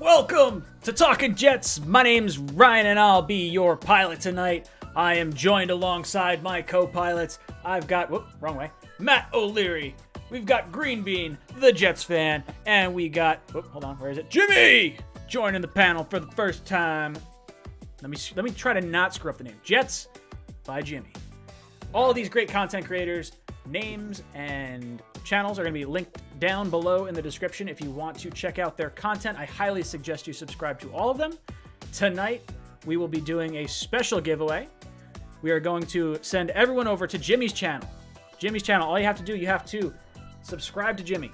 Welcome to Talkin' Jets. My name's Ryan and I'll be your pilot tonight. I am joined alongside my co-pilots. I've got, wrong way, Matt O'Leary. We've got Green Bean, the Jets fan, and we got, hold on, where is it? Jimmy joining the panel for the first time. Let me try to not screw up the name. Jets by Jimmy. All of these great content creators, names and channels are going to be linked down below in the description if you want to check out their content. I highly suggest you subscribe to all of them. Tonight, we will be doing a special giveaway. We are going to send everyone over to Jimmy's channel. Jimmy's channel, all you have to do, you have to subscribe to Jimmy,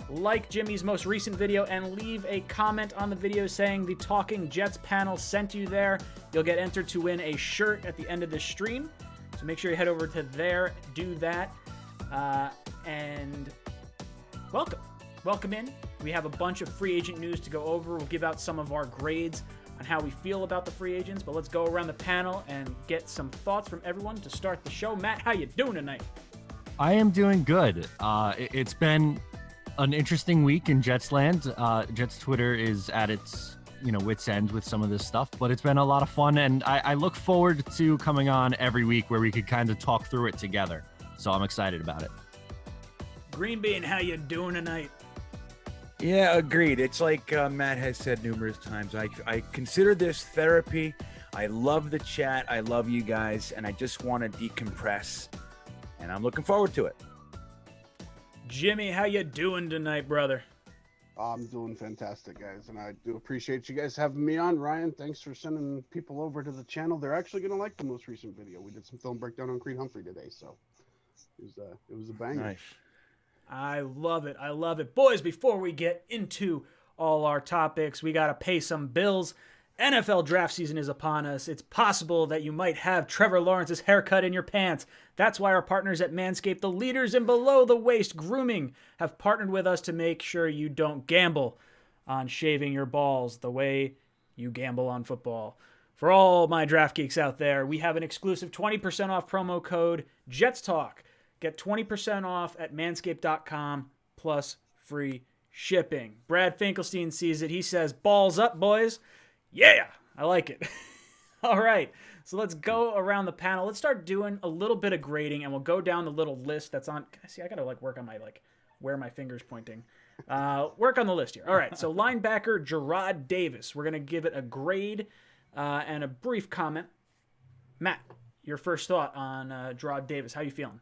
like Jimmy's most recent video, and leave a comment on the video saying the Talking Jets panel sent you there. You'll get entered to win a shirt at the end of the stream. So make sure you head over to there, do that, and welcome in. We have a bunch of free agent news to go over. We'll give out some of our grades on how we feel about the free agents, but let's go around the panel and get some thoughts from everyone to start the show. Matt, how you doing tonight? I am doing good. It's been an interesting week in Jets land. Jets Twitter is at its wit's end with some of this stuff, but it's been a lot of fun, and I look forward to coming on every week where we could kind of talk through it together. So I'm excited about it. Green Bean, how you doing tonight? Yeah, agreed. It's like Matt has said numerous times. I consider this therapy. I love the chat. I love you guys, and I just want to decompress, and I'm looking forward to it. Jimmy, how you doing tonight, brother? I'm doing fantastic, guys, and I do appreciate you guys having me on. Ryan, thanks for sending people over to the channel. They're actually going to like the most recent video. We did some film breakdown on Creed Humphrey today, so it was a banger. Nice. I love it. I love it. Boys, before we get into all our topics, we got to pay some bills. NFL draft season is upon us. It's possible that you might have Trevor Lawrence's haircut in your pants. That's why our partners at Manscaped, the leaders in below-the-waist grooming, have partnered with us to make sure you don't gamble on shaving your balls the way you gamble on football. For all my draft geeks out there, we have an exclusive 20% off promo code JETSTALK. Get 20% off at manscaped.com plus free shipping. Brad Finkelstein sees it. He says, balls up, boys. Yeah, I like it. All right, so let's go around the panel. Let's start doing a little bit of grading, and we'll go down the little list that's on. See, I got to work on my, where my finger's pointing. Work on the list here. All right, so linebacker Gerard Davis. We're going to give it a grade and a brief comment. Matt, your first thought on Gerard Davis. How you feeling?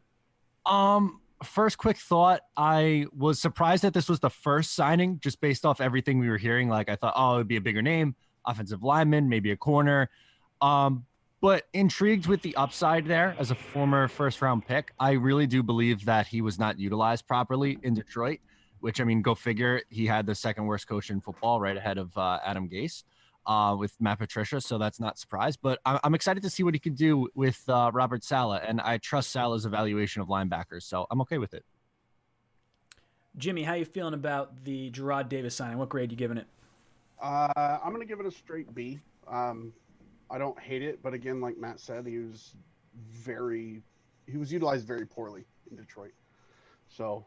First quick thought, I was surprised that this was the first signing just based off everything we were hearing. I thought, it would be a bigger name, offensive lineman, maybe a corner. But intrigued with the upside there as a former first-round pick. I really do believe that he was not utilized properly in Detroit, which, go figure. He had the second worst coach in football right ahead of Adam Gase with Matt Patricia, so that's not a surprise. But I'm excited to see what he can do with Robert Saleh, and I trust Saleh's evaluation of linebackers, so I'm okay with it. Jimmy, how you feeling about the Gerard Davis signing? What grade you giving it? I'm going to give it a straight B. I don't hate it, but again, like Matt said, he was utilized very poorly in Detroit. So,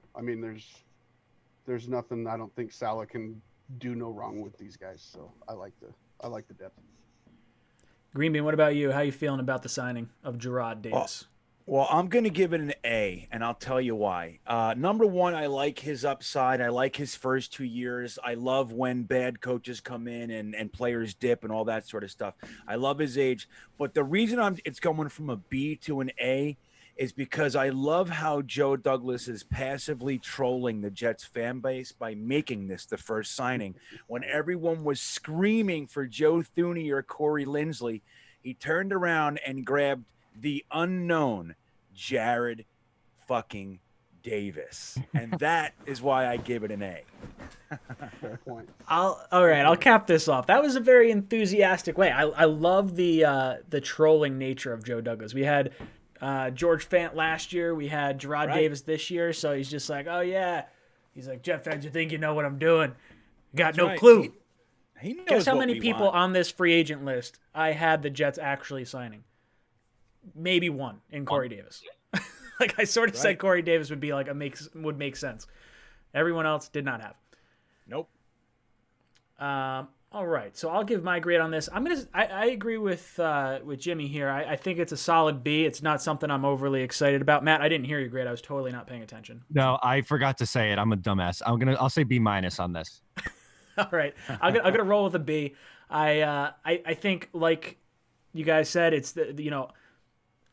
there's nothing. I don't think Saleh can do no wrong with these guys. So I like the depth. Green Bean, what about you? How you feeling about the signing of Gerard Davis? Well, I'm going to give it an A, and I'll tell you why. Number one, I like his upside. I like his first 2 years. I love when bad coaches come in and players dip and all that sort of stuff. I love his age. But the reason it's going from a B to an A is because I love how Joe Douglas is passively trolling the Jets fan base by making this the first signing. When everyone was screaming for Joe Thuney or Corey Linsley, he turned around and grabbed the unknown Gerard fucking Davis. And that is why I give it an A. Fair point. All right, I'll cap this off. That was a very enthusiastic way. I love the trolling nature of Joe Douglas. We had George Fant last year. We had Gerard Davis this year. So he's just like, oh, yeah. He's like, Jet fans, you think you know what I'm doing? Got no clue. He knows. Guess how what many we people want. on this free agent list I had the Jets actually signing? Maybe one in Corey Davis. I sort of said Corey Davis would be would make sense. Everyone else did not have. Nope. All right, so I'll give my grade on this. I agree with Jimmy here. I think it's a solid B. It's not something I'm overly excited about. Matt, I didn't hear your grade. I was totally not paying attention. No, I forgot to say it. I'm a dumbass. I'll say B- on this. All right, I'm gonna roll with a B. I think, like you guys said, it's the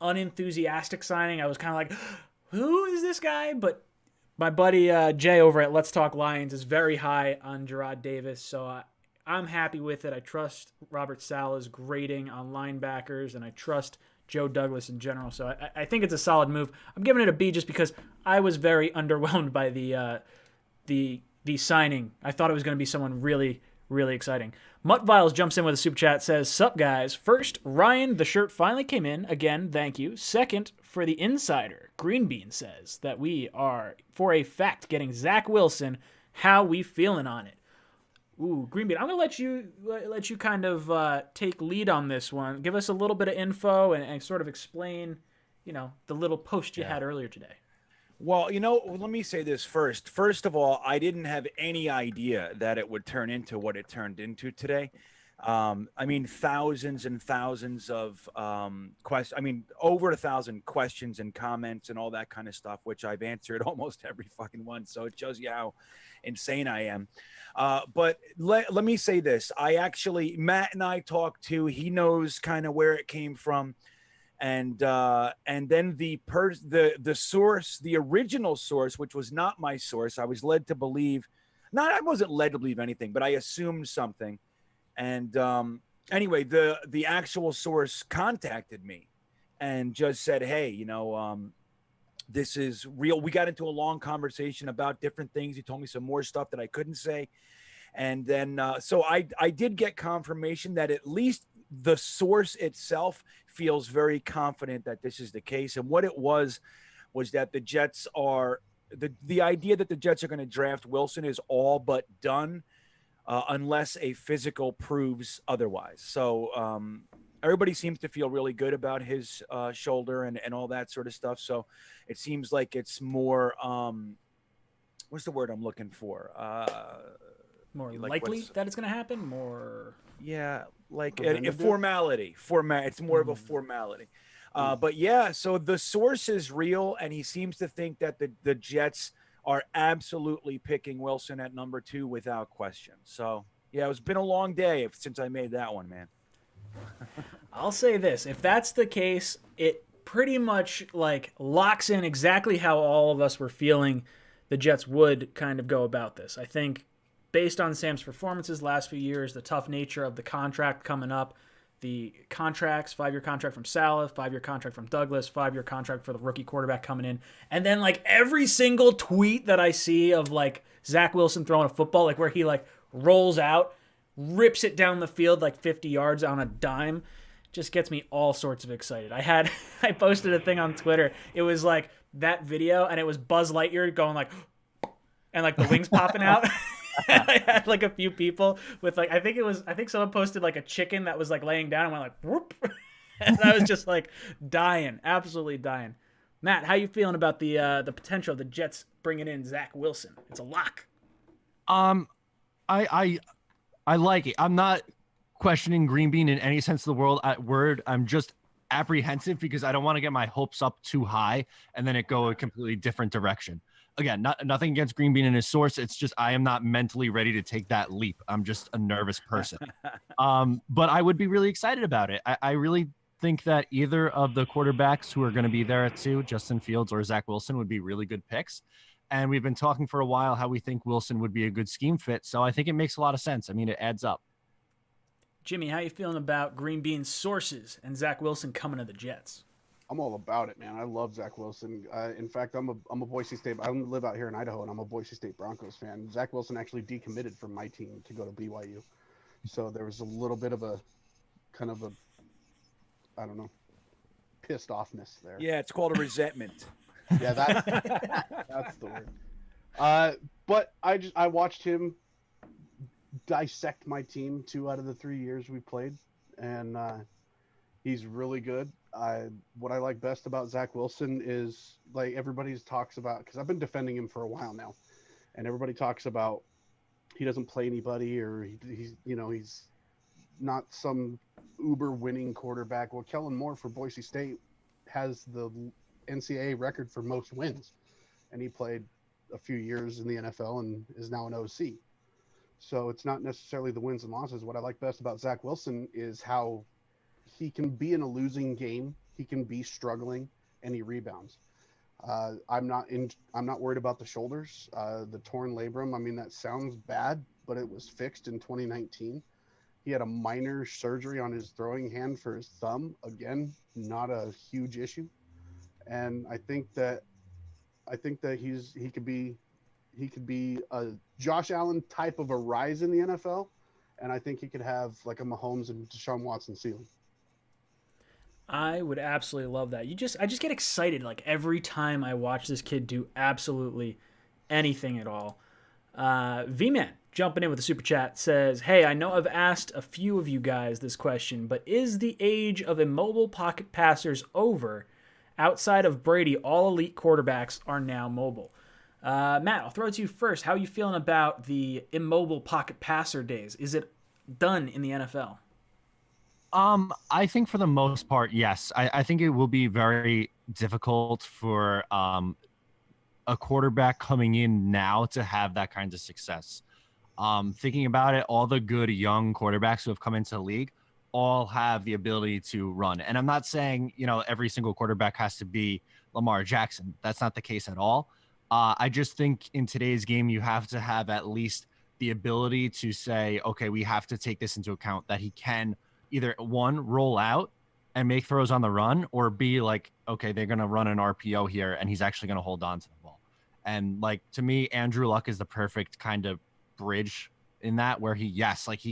unenthusiastic signing. I was kind of like, who is this guy? But my buddy Jay over at Let's Talk Lions is very high on Gerard Davis, so I'm happy with it. I trust Robert Saleh's grading on linebackers, and I trust Joe Douglas in general. So I think it's a solid move. I'm giving it a B just because I was very underwhelmed by the signing. I thought it was going to be someone really, really exciting. Mutt Viles jumps in with a super chat, says, "Sup, guys. First, Ryan, the shirt finally came in. Again, thank you. Second, for the insider, Green Bean says that we are, for a fact, getting Zach Wilson. How we feeling on it?" Ooh, Green Bean, I'm going to let you kind of take lead on this one. Give us a little bit of info and sort of explain, the little post you had earlier today. Well, let me say this first. First of all, I didn't have any idea that it would turn into what it turned into today. Thousands and thousands of questions. Over 1,000 questions and comments and all that kind of stuff, which I've answered almost every fucking one. So it shows you how insane I am. But let me say this. Matt and I talked to, he knows kind of where it came from. And then the source, the original source, which was not my source, I was led to believe, I wasn't led to believe anything, but I assumed something. And anyway, the actual source contacted me and just said, "Hey, this is real." We got into a long conversation about different things. He told me some more stuff that I couldn't say. And then so I did get confirmation that at least the source itself feels very confident that this is the case. And what it was that the Jets are the idea that the Jets are going to draft Wilson is all but done, unless a physical proves otherwise. So everybody seems to feel really good about his shoulder and all that sort of stuff. So it seems like it's more what's the word I'm looking for? More likely that it's going to happen? More... Yeah, like a formality. It's more of a formality. But yeah, so the source is real, and he seems to think that the Jets are absolutely picking Wilson at number 2 without question. So yeah, it's been a long day since I made that one, man. I'll say this. If that's the case, it pretty much locks in exactly how all of us were feeling the Jets would kind of go about this. I think based on Sam's performances last few years, the tough nature of the contract coming up, the contracts, 5-year contract from Saleh, 5-year contract from Douglas, 5-year contract for the rookie quarterback coming in. And then every single tweet that I see of Zach Wilson throwing a football, where he rolls out, rips it down the field 50 yards on a dime, just gets me all sorts of excited. I posted a thing on Twitter. It was that video, and it was Buzz Lightyear going and the wings popping out. I had a few people with I think someone posted a chicken that was laying down and went whoop. And I was just dying, absolutely dying. Matt, how you feeling about the potential of the Jets bringing in Zach Wilson? It's a lock. I like it. I'm not questioning Green Bean in any sense of the word. I'm just apprehensive because I don't want to get my hopes up too high and then it go a completely different direction. Again, nothing against Green Bean and his source. It's just I am not mentally ready to take that leap. I'm just a nervous person. But I would be really excited about it. I really think that either of the quarterbacks who are going to be there at 2, Justin Fields or Zach Wilson, would be really good picks. And we've been talking for a while how we think Wilson would be a good scheme fit. So I think it makes a lot of sense. I mean, it adds up. Jimmy, how you feeling about Green Bean's sources and Zach Wilson coming to the Jets? I'm all about it, man. I love Zach Wilson. In fact, I'm a Boise State. I live out here in Idaho, and I'm a Boise State Broncos fan. Zach Wilson actually decommitted from my team to go to BYU, so there was a little bit of a kind of a, I don't know, pissed offness there. Yeah, it's called a resentment. Yeah, that's the word. But I watched him dissect my team 2 out of the 3 years we played, and he's really good. What I like best about Zach Wilson is everybody talks about, because I've been defending him for a while now, and everybody talks about he doesn't play anybody, or he's not some uber winning quarterback. Well, Kellen Moore for Boise State has the NCAA record for most wins, and he played a few years in the NFL and is now an OC. So it's not necessarily the wins and losses. What I like best about Zach Wilson is how he can be in a losing game, he can be struggling, and he rebounds. I'm not worried about the shoulders, the torn labrum. I mean, that sounds bad, but it was fixed in 2019. He had a minor surgery on his throwing hand for his thumb. Again, not a huge issue. And I think that he could be a Josh Allen type of a rise in the NFL, and I think he could have like a Mahomes and Deshaun Watson ceiling. I would absolutely love that. I just get excited like every time I watch this kid do absolutely anything at all. V-Man jumping in with a super chat says, "Hey, I know I've asked a few of you guys this question, but is the age of immobile pocket passers over? Outside of Brady, all elite quarterbacks are now mobile." Matt, I'll throw it to you first. How are you feeling about the immobile pocket passer days? Is it done in the NFL? I think for the most part, yes. I think it will be very difficult for a quarterback coming in now to have that kind of success. Thinking about it, all the good young quarterbacks who have come into the league all have the ability to run. And I'm not saying, every single quarterback has to be Lamar Jackson. That's not the case at all. I just think in today's game, you have to have at least the ability to say, okay, we have to take this into account that he can either one, roll out and make throws on the run, or B, like, okay, they're going to run an RPO here and he's actually going to hold on to the ball. And like, to me, Andrew Luck is the perfect kind of bridge in that, where he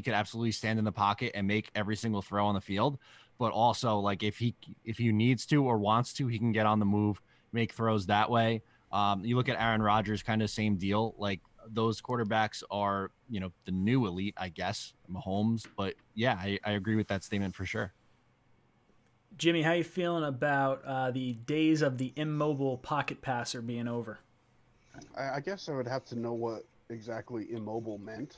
could absolutely stand in the pocket and make every single throw on the field. But also, like, if he needs to or wants to, he can get on the move, make throws that way. You look at Aaron Rodgers, kind of same deal. Like, those quarterbacks are, the new elite, I guess, Mahomes. But yeah, I agree with that statement for sure. Jimmy, how you feeling about the days of the immobile pocket passer being over? I guess I would have to know what exactly immobile meant.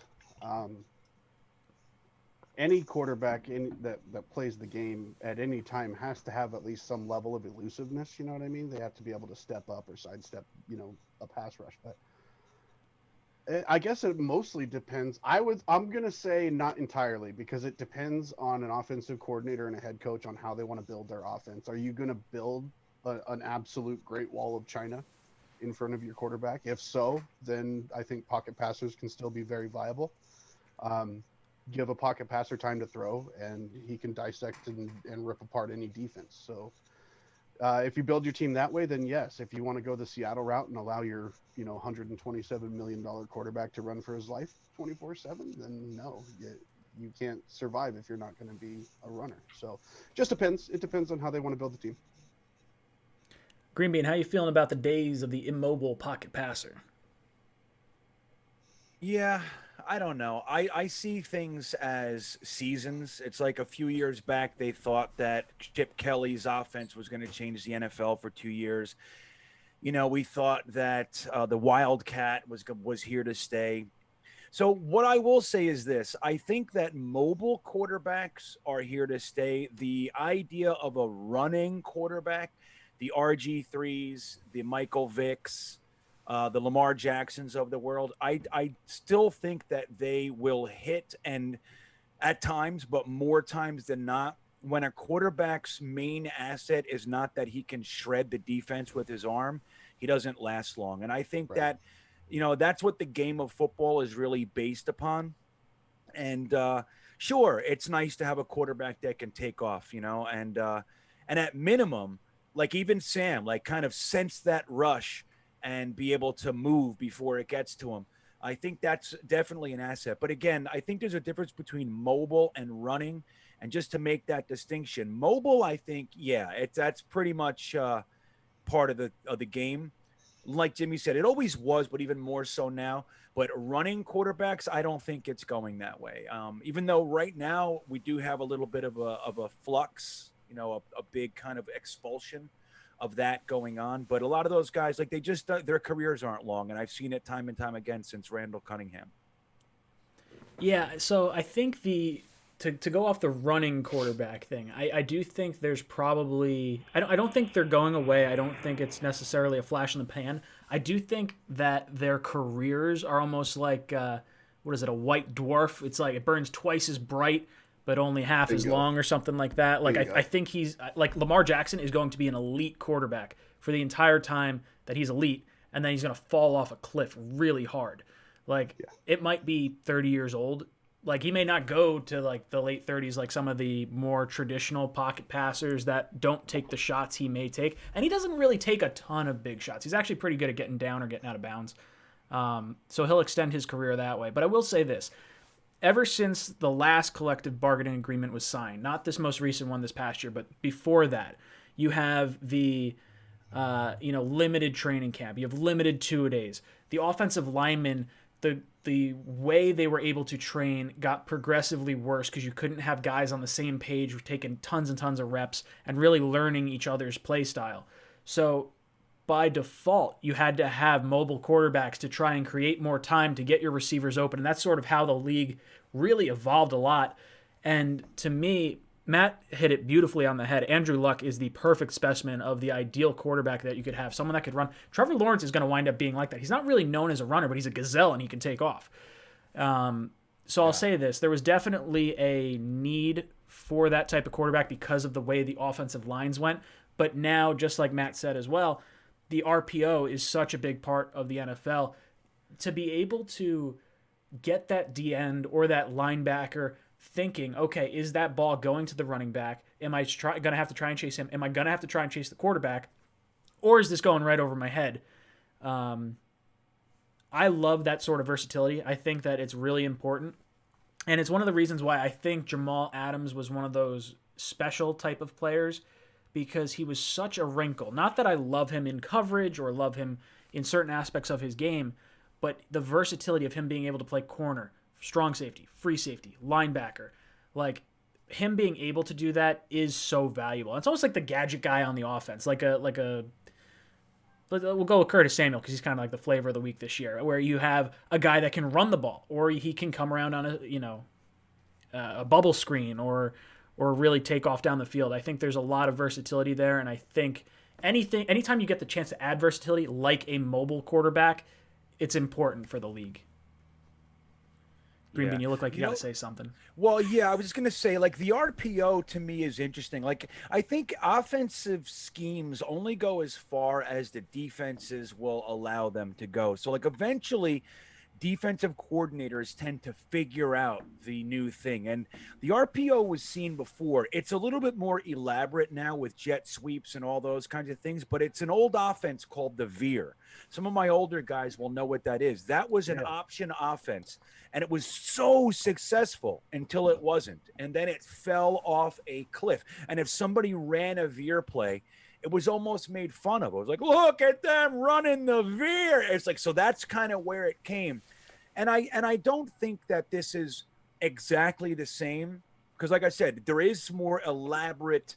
Any quarterback that plays the game at any time has to have at least some level of elusiveness. You know what I mean? They have to be able to step up or sidestep, a pass rush. But I guess it mostly depends. I'm going to say not entirely, because it depends on an offensive coordinator and a head coach on how they want to build their offense. Are you going to build an absolute great wall of China in front of your quarterback? If so, then I think pocket passers can still be very viable. Give a pocket passer time to throw, and he can dissect and rip apart any defense. So if you build your team that way, then yes. If you want to go the Seattle route and allow your $127 million quarterback to run for his life 24/7, then no, you can't survive if you're not going to be a runner. So just depends. It depends on how they want to build the team. Green Bean, how you feeling about the days of the immobile pocket passer? Yeah, I don't know. I see things as seasons. It's like a few years back, they thought that Chip Kelly's offense was going to change the NFL for 2 years. We thought that the Wildcat was here to stay. So what I will say is this. I think that mobile quarterbacks are here to stay. The idea of a running quarterback, the RG3s, the Michael Vicks, the Lamar Jacksons of the world, I still think that they will hit, and at times, but more times than not, when a quarterback's main asset is not that he can shred the defense with his arm, he doesn't last long. And I think that, that's what the game of football is really based upon. And sure, it's nice to have a quarterback that can take off, and at minimum, like even Sam, like kind of sense that rush and be able to move before it gets to him. I think that's definitely an asset. But again, I think there's a difference between mobile and running. And just to make that distinction, mobile, I think, that's pretty much part of the game. Like Jimmy said, it always was, but even more so now. But running quarterbacks, I don't think it's going that way. Even though right now we do have a little bit of a flux, a big kind of expulsion of that going on. But a lot of those guys, like, they just their careers aren't long, and I've seen it time and time again since Randall Cunningham. Yeah, so I think to go off the running quarterback thing, I do think there's probably I don't think they're going away. I don't think it's necessarily a flash in the pan. I do think that their careers are almost like what is it, a white dwarf? It's like it burns twice as bright but only half as long or something like that. Like I think he's like Lamar Jackson is going to be an elite quarterback for the entire time that he's elite, and then he's going to fall off a cliff really hard. Like it might be 30 years old. Like he may not go to like the late 30s like some of the more traditional pocket passers that don't take the shots he may take. And he doesn't really take a ton of big shots. He's actually pretty good at getting down or getting out of bounds. So he'll extend his career that way. But I will say this. Ever since the last collective bargaining agreement was signed, not this most recent one this past year, but before that, you have the limited training camp. You have limited two-a-days. The offensive linemen, the way they were able to train got progressively worse because you couldn't have guys on the same page taking tons and tons of reps and really learning each other's play style. So by default, you had to have mobile quarterbacks to try and create more time to get your receivers open. And that's sort of how the league really evolved a lot. And to me, Matt hit it beautifully on the head. Andrew Luck is the perfect specimen of the ideal quarterback that you could have, someone that could run. Trevor Lawrence is going to wind up being like that. He's not really known as a runner, but he's a gazelle and he can take off. So I'll say this. There was definitely a need for that type of quarterback because of the way the offensive lines went. But now, just like Matt said as well, the RPO is such a big part of the NFL. To be able to get that D-end or that linebacker thinking, okay, is that ball going to the running back? Am I going to have to try and chase him? Am I going to have to try and chase the quarterback? Or is this going right over my head? I love that sort of versatility. I think that it's really important. And it's one of the reasons why I think Jamal Adams was one of those special type of players, because he was such a wrinkle. Not that I love him in coverage or love him in certain aspects of his game, but the versatility of him being able to play corner, strong safety, free safety, linebacker, like him being able to do that is so valuable. It's almost like the gadget guy on the offense, we'll go with Curtis Samuel because he's kind of like the flavor of the week this year, where you have a guy that can run the ball, or he can come around on a bubble screen, or really take off down the field. I think there's a lot of versatility there, and I think anytime you get the chance to add versatility like a mobile quarterback, it's important for the league. Greenbean, you look like you got to say something. Well, yeah, I was just going to say, like, the RPO to me is interesting. Like, I think offensive schemes only go as far as the defenses will allow them to go. So, like, eventually defensive coordinators tend to figure out the new thing. And the RPO was seen before. It's a little bit more elaborate now with jet sweeps and all those kinds of things, but it's an old offense called the veer. Some of my older guys will know what that is. That was an option offense, and it was so successful until it wasn't. And then it fell off a cliff. And if somebody ran a veer play, it was almost made fun of. It was like, look at them running the veer. It's like, so that's kind of where it came. And I don't think that this is exactly the same, because like I said, there is more elaborate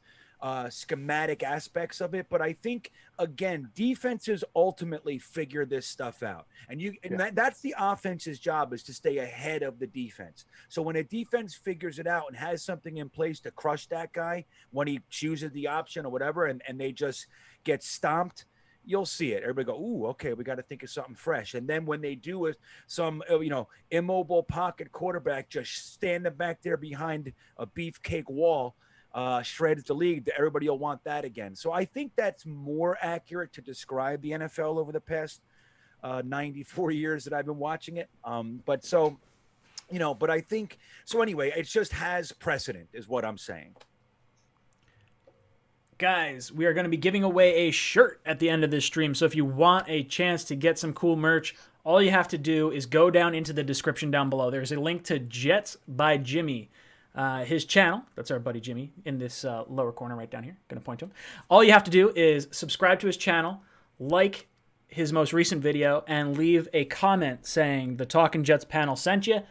schematic aspects of it. But I think, again, defenses ultimately figure this stuff out. And that's the offense's job, is to stay ahead of the defense. So when a defense figures it out and has something in place to crush that guy when he chooses the option or whatever, and they just get stomped, you'll see it. Everybody go, ooh, okay, we got to think of something fresh. And then when they do it, some, immobile pocket quarterback just standing back there behind a beefcake wall, shreds the league, everybody will want that again. So I think that's more accurate to describe the NFL over the past 94 years that I've been watching it. But I think, so anyway, it just has precedent is what I'm saying. Guys, we are going to be giving away a shirt at the end of this stream. So if you want a chance to get some cool merch, all you have to do is go down into the description down below. There's a link to Jets by Jimmy, his channel. That's our buddy Jimmy in this lower corner right down here. Going to point to him. All you have to do is subscribe to his channel, like his most recent video, and leave a comment saying the Talkin' Jets panel sent you,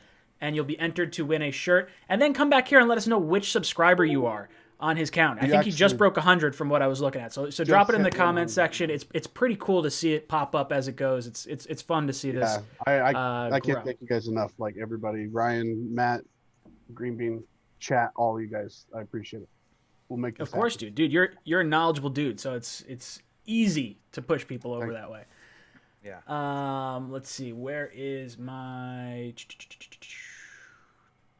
and you'll be entered to win a shirt. And then come back here and let us know which subscriber you are. on his count. I He think he just actually- broke 100 from what I was looking at. So drop it in the hit 100. comment section. It's pretty cool to see it pop up as it goes. It's fun to see this. I can't grow. thank you guys enough. Like everybody, Ryan, Matt, Green Bean, chat, all you guys. I appreciate it. We'll make this Of course, happen. dude. You're a knowledgeable dude, so it's easy to push people over that way. Yeah. Let's see. Where is my?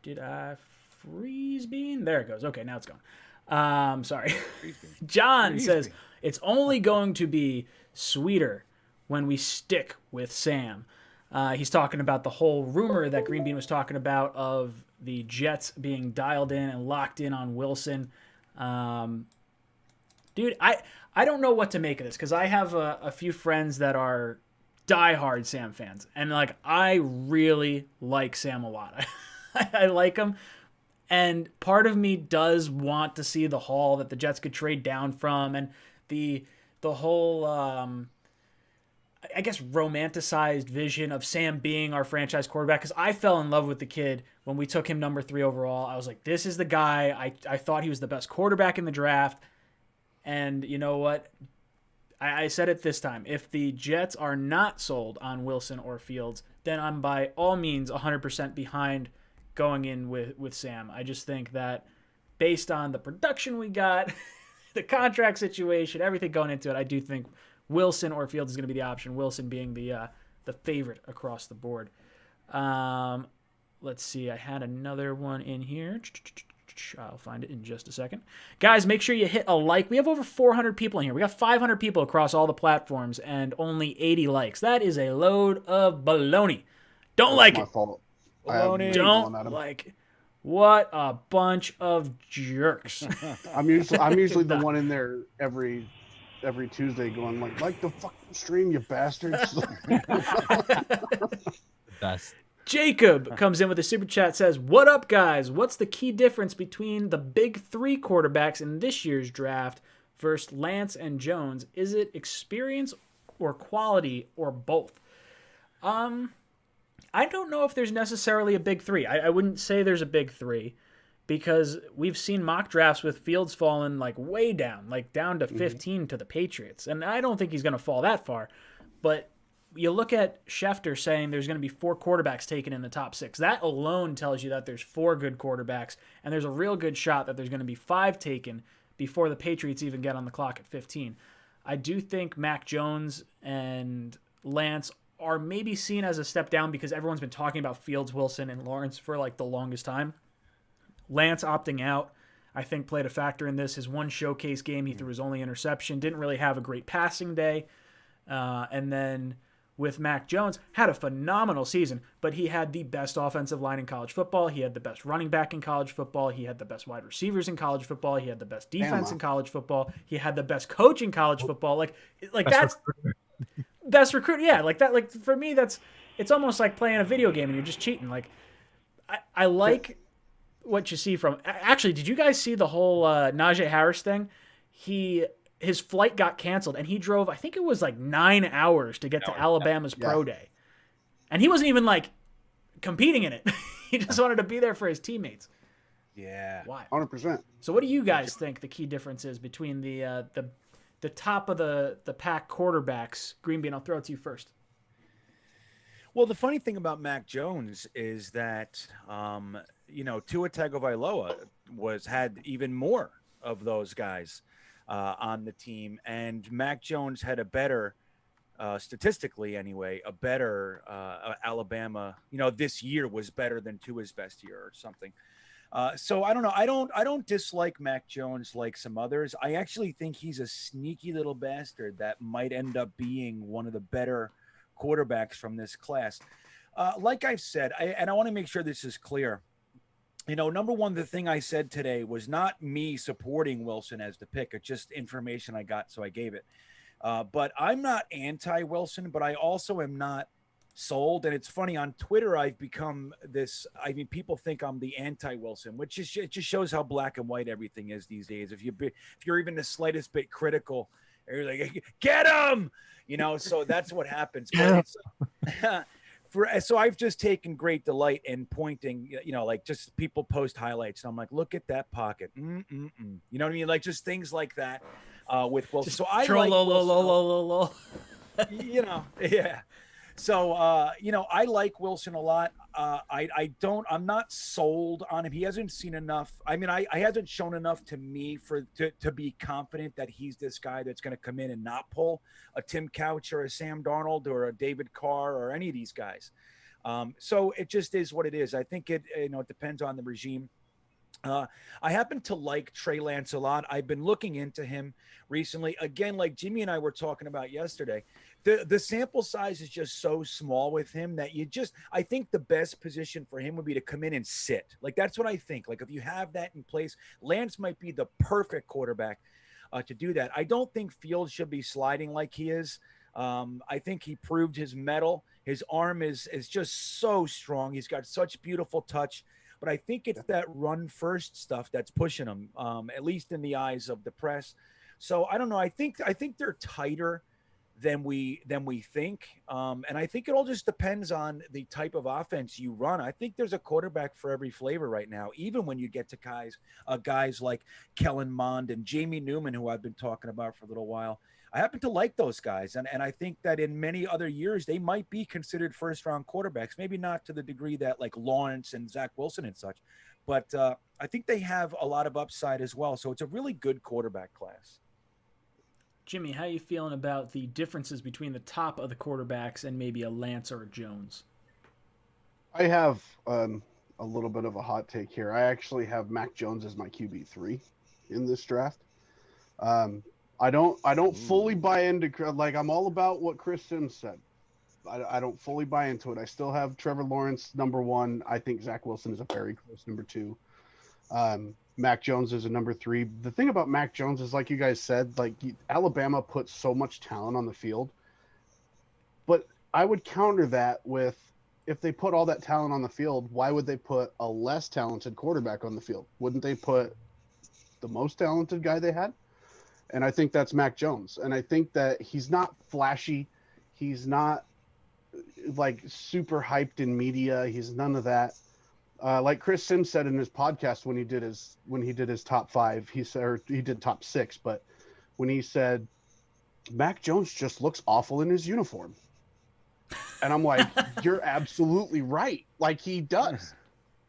Did I freeze bean? There it goes. Okay, now it's gone. Sorry. John says it's only going to be sweeter when we stick with Sam. He's talking about the whole rumor that Green Bean was talking about of the Jets being dialed in and locked in on Wilson. Dude, I don't know what to make of this because I have a few friends that are diehard Sam fans, and like I really like Sam a lot. I like him, and part of me does want to see the haul that the Jets could trade down from, and the whole I guess romanticized vision of Sam being our franchise quarterback, because I fell in love with the kid when we took him number 3 overall. I was like, this is the guy. I thought he was the best quarterback in the draft, and you know what? I said it this time. If the Jets are not sold on Wilson or Fields, then I'm by all means 100% behind going in with Sam. I just think that based on the production we got, the contract situation, everything going into it, I do think Wilson or Fields is going to be the option. Wilson being the favorite across the board. Let's see. I had another one in here. I'll find it in just a second. Guys, make sure you hit a like. We have over 400 people in here. We got 500 people across all the platforms and only 80 likes. That is a load of baloney. Don't like My it. fault. Don't like it. What a bunch of jerks. I'm usually the one in there every Tuesday going like the fucking stream, you bastards. Best. Jacob comes in with a super chat, says, what up, guys? What's the key difference between the big 3 quarterbacks in this year's draft versus Lance and Jones? Is it experience or quality or both? I don't know if there's necessarily a big 3. I wouldn't say there's a big 3 because we've seen mock drafts with Fields falling like way down, like down to 15 to the Patriots. And I don't think he's going to fall that far. But you look at Schefter saying there's going to be 4 quarterbacks taken in the top 6. That alone tells you that there's 4 good quarterbacks, and there's a real good shot that there's going to be 5 taken before the Patriots even get on the clock at 15. I do think Mac Jones and Lance are maybe seen as a step down because everyone's been talking about Fields, Wilson, and Lawrence for like the longest time. Lance opting out, I think, played a factor in this. His one showcase game, he threw his only interception, didn't really have a great passing day. And then with Mac Jones, had a phenomenal season, but he had the best offensive line in college football. He had the best running back in college football. He had the best wide receivers in college football. He had the best defense in college football. He had the best coach in college football. Like that's best recruit. Yeah, like that. Like for me, it's almost like playing a video game and you're just cheating. Like I like what you see from. Actually, did you guys see the whole Najee Harris thing? His flight got canceled, and he drove, I think it was like 9 hours to get to Alabama's pro day. And he wasn't even like competing in it. He just wanted to be there for his teammates. Yeah. Why? 100%. So what do you guys think the key difference is between the top of the pack quarterbacks? Green Bean, I'll throw it to you first. Well, the funny thing about Mac Jones is that, Tua Tagovailoa had even more of those guys on the team, and Mac Jones had a better, statistically anyway, a better Alabama. This year was better than Tua's best year or something. So I don't know. I don't dislike Mac Jones like some others. I actually think he's a sneaky little bastard that might end up being one of the better quarterbacks from this class. Like I've said, I want to make sure this is clear. Number one, the thing I said today was not me supporting Wilson as the pick. It's just information I got, so I gave it. But I'm not anti-Wilson, but I also am not sold. And it's funny, on Twitter, I've become this. I mean, people think I'm the anti-Wilson, which is it just shows how black and white everything is these days. If you're even the slightest bit critical, you're like, get him, so that's what happens. But So I've just taken great delight in pointing, like just people post highlights. And I'm like, look at that pocket. You know what I mean? Like just things like that with Wilson. Just So I like Wilson. Yeah. So, I like Wilson a lot. I'm not sold on him. He hasn't seen enough. I mean, I hasn't shown enough to me to be confident that he's this guy that's going to come in and not pull a Tim Couch or a Sam Darnold or a David Carr or any of these guys. So it just is what it is. I think it depends on the regime. I happen to like Trey Lance a lot. I've been looking into him recently. Again, like Jimmy and I were talking about yesterday, the sample size is just so small with him that I think the best position for him would be to come in and sit. Like, that's what I think. Like, if you have that in place, Lance might be the perfect quarterback to do that. I don't think Fields should be sliding like he is. I think he proved his mettle. His arm is just so strong. He's got such beautiful touch. But I think it's that run first stuff that's pushing them, at least in the eyes of the press. So I don't know. I think they're tighter than we think, and I think it all just depends on the type of offense you run. I think there's a quarterback for every flavor right now. Even when you get to guys like Kellen Mond and Jamie Newman, who I've been talking about for a little while. I happen to like those guys, and I think that in many other years they might be considered first-round quarterbacks. Maybe not to the degree that like Lawrence and Zach Wilson and such, but I think they have a lot of upside as well. So it's a really good quarterback class. Jimmy, how are you feeling about the differences between the top of the quarterbacks and maybe a Lance or a Jones? I have a little bit of a hot take here. I actually have Mac Jones as my QB3 in this draft. I don't fully buy into, like, I'm all about what Chris Sims said. I don't fully buy into it. I still have Trevor Lawrence number 1. I think Zach Wilson is a very close number 2. Mac Jones is a number 3. The thing about Mac Jones is, like you guys said, like, Alabama puts so much talent on the field. But I would counter that with, if they put all that talent on the field, why would they put a less talented quarterback on the field? Wouldn't they put the most talented guy they had? And I think that's Mac Jones. And I think that he's not flashy. He's not like super hyped in media. He's none of that. Like Chris Sims said in his podcast when he did his top 5, he said, or he did top 6, but when he said Mac Jones just looks awful in his uniform. And I'm like, you're absolutely right. Like, he does.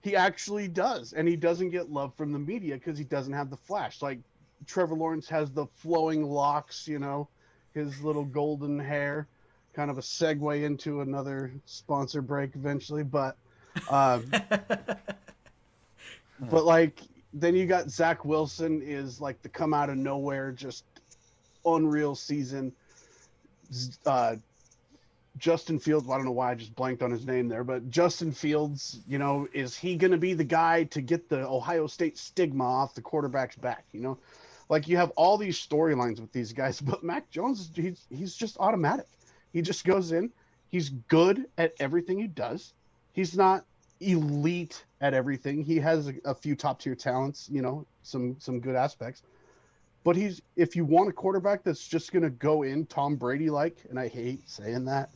He actually does. And he doesn't get love from the media because he doesn't have the flash. Like, Trevor Lawrence has the flowing locks, his little golden hair, kind of a segue into another sponsor break eventually. But like, then you got Zach Wilson is like the come out of nowhere, just unreal season. Justin Fields, I don't know why I just blanked on his name there, but Justin Fields, is he going to be the guy to get the Ohio State stigma off the quarterback's back? Like, you have all these storylines with these guys, but Mac Jones, he's just automatic. He just goes in. He's good at everything he does. He's not elite at everything. He has a few top tier talents, some good aspects. But if you want a quarterback that's just going to go in Tom Brady like, and I hate saying that,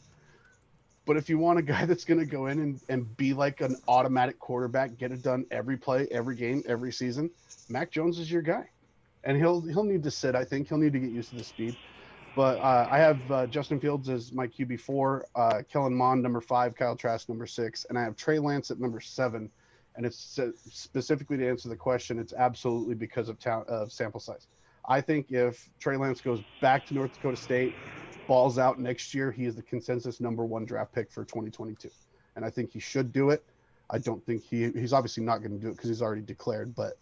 but if you want a guy that's going to go in and be like an automatic quarterback, get it done every play, every game, every season, Mac Jones is your guy. And he'll need to sit. I think he'll need to get used to the speed. But I have Justin Fields as my QB4, Kellen Mond number 5, Kyle Trask number 6, and I have Trey Lance at number 7. And it's specifically to answer the question, it's absolutely because of sample size. I think if Trey Lance goes back to North Dakota State, balls out next year, he is the consensus number 1 draft pick for 2022. And I think he should do it. I don't think he's obviously not going to do it because he's already declared, but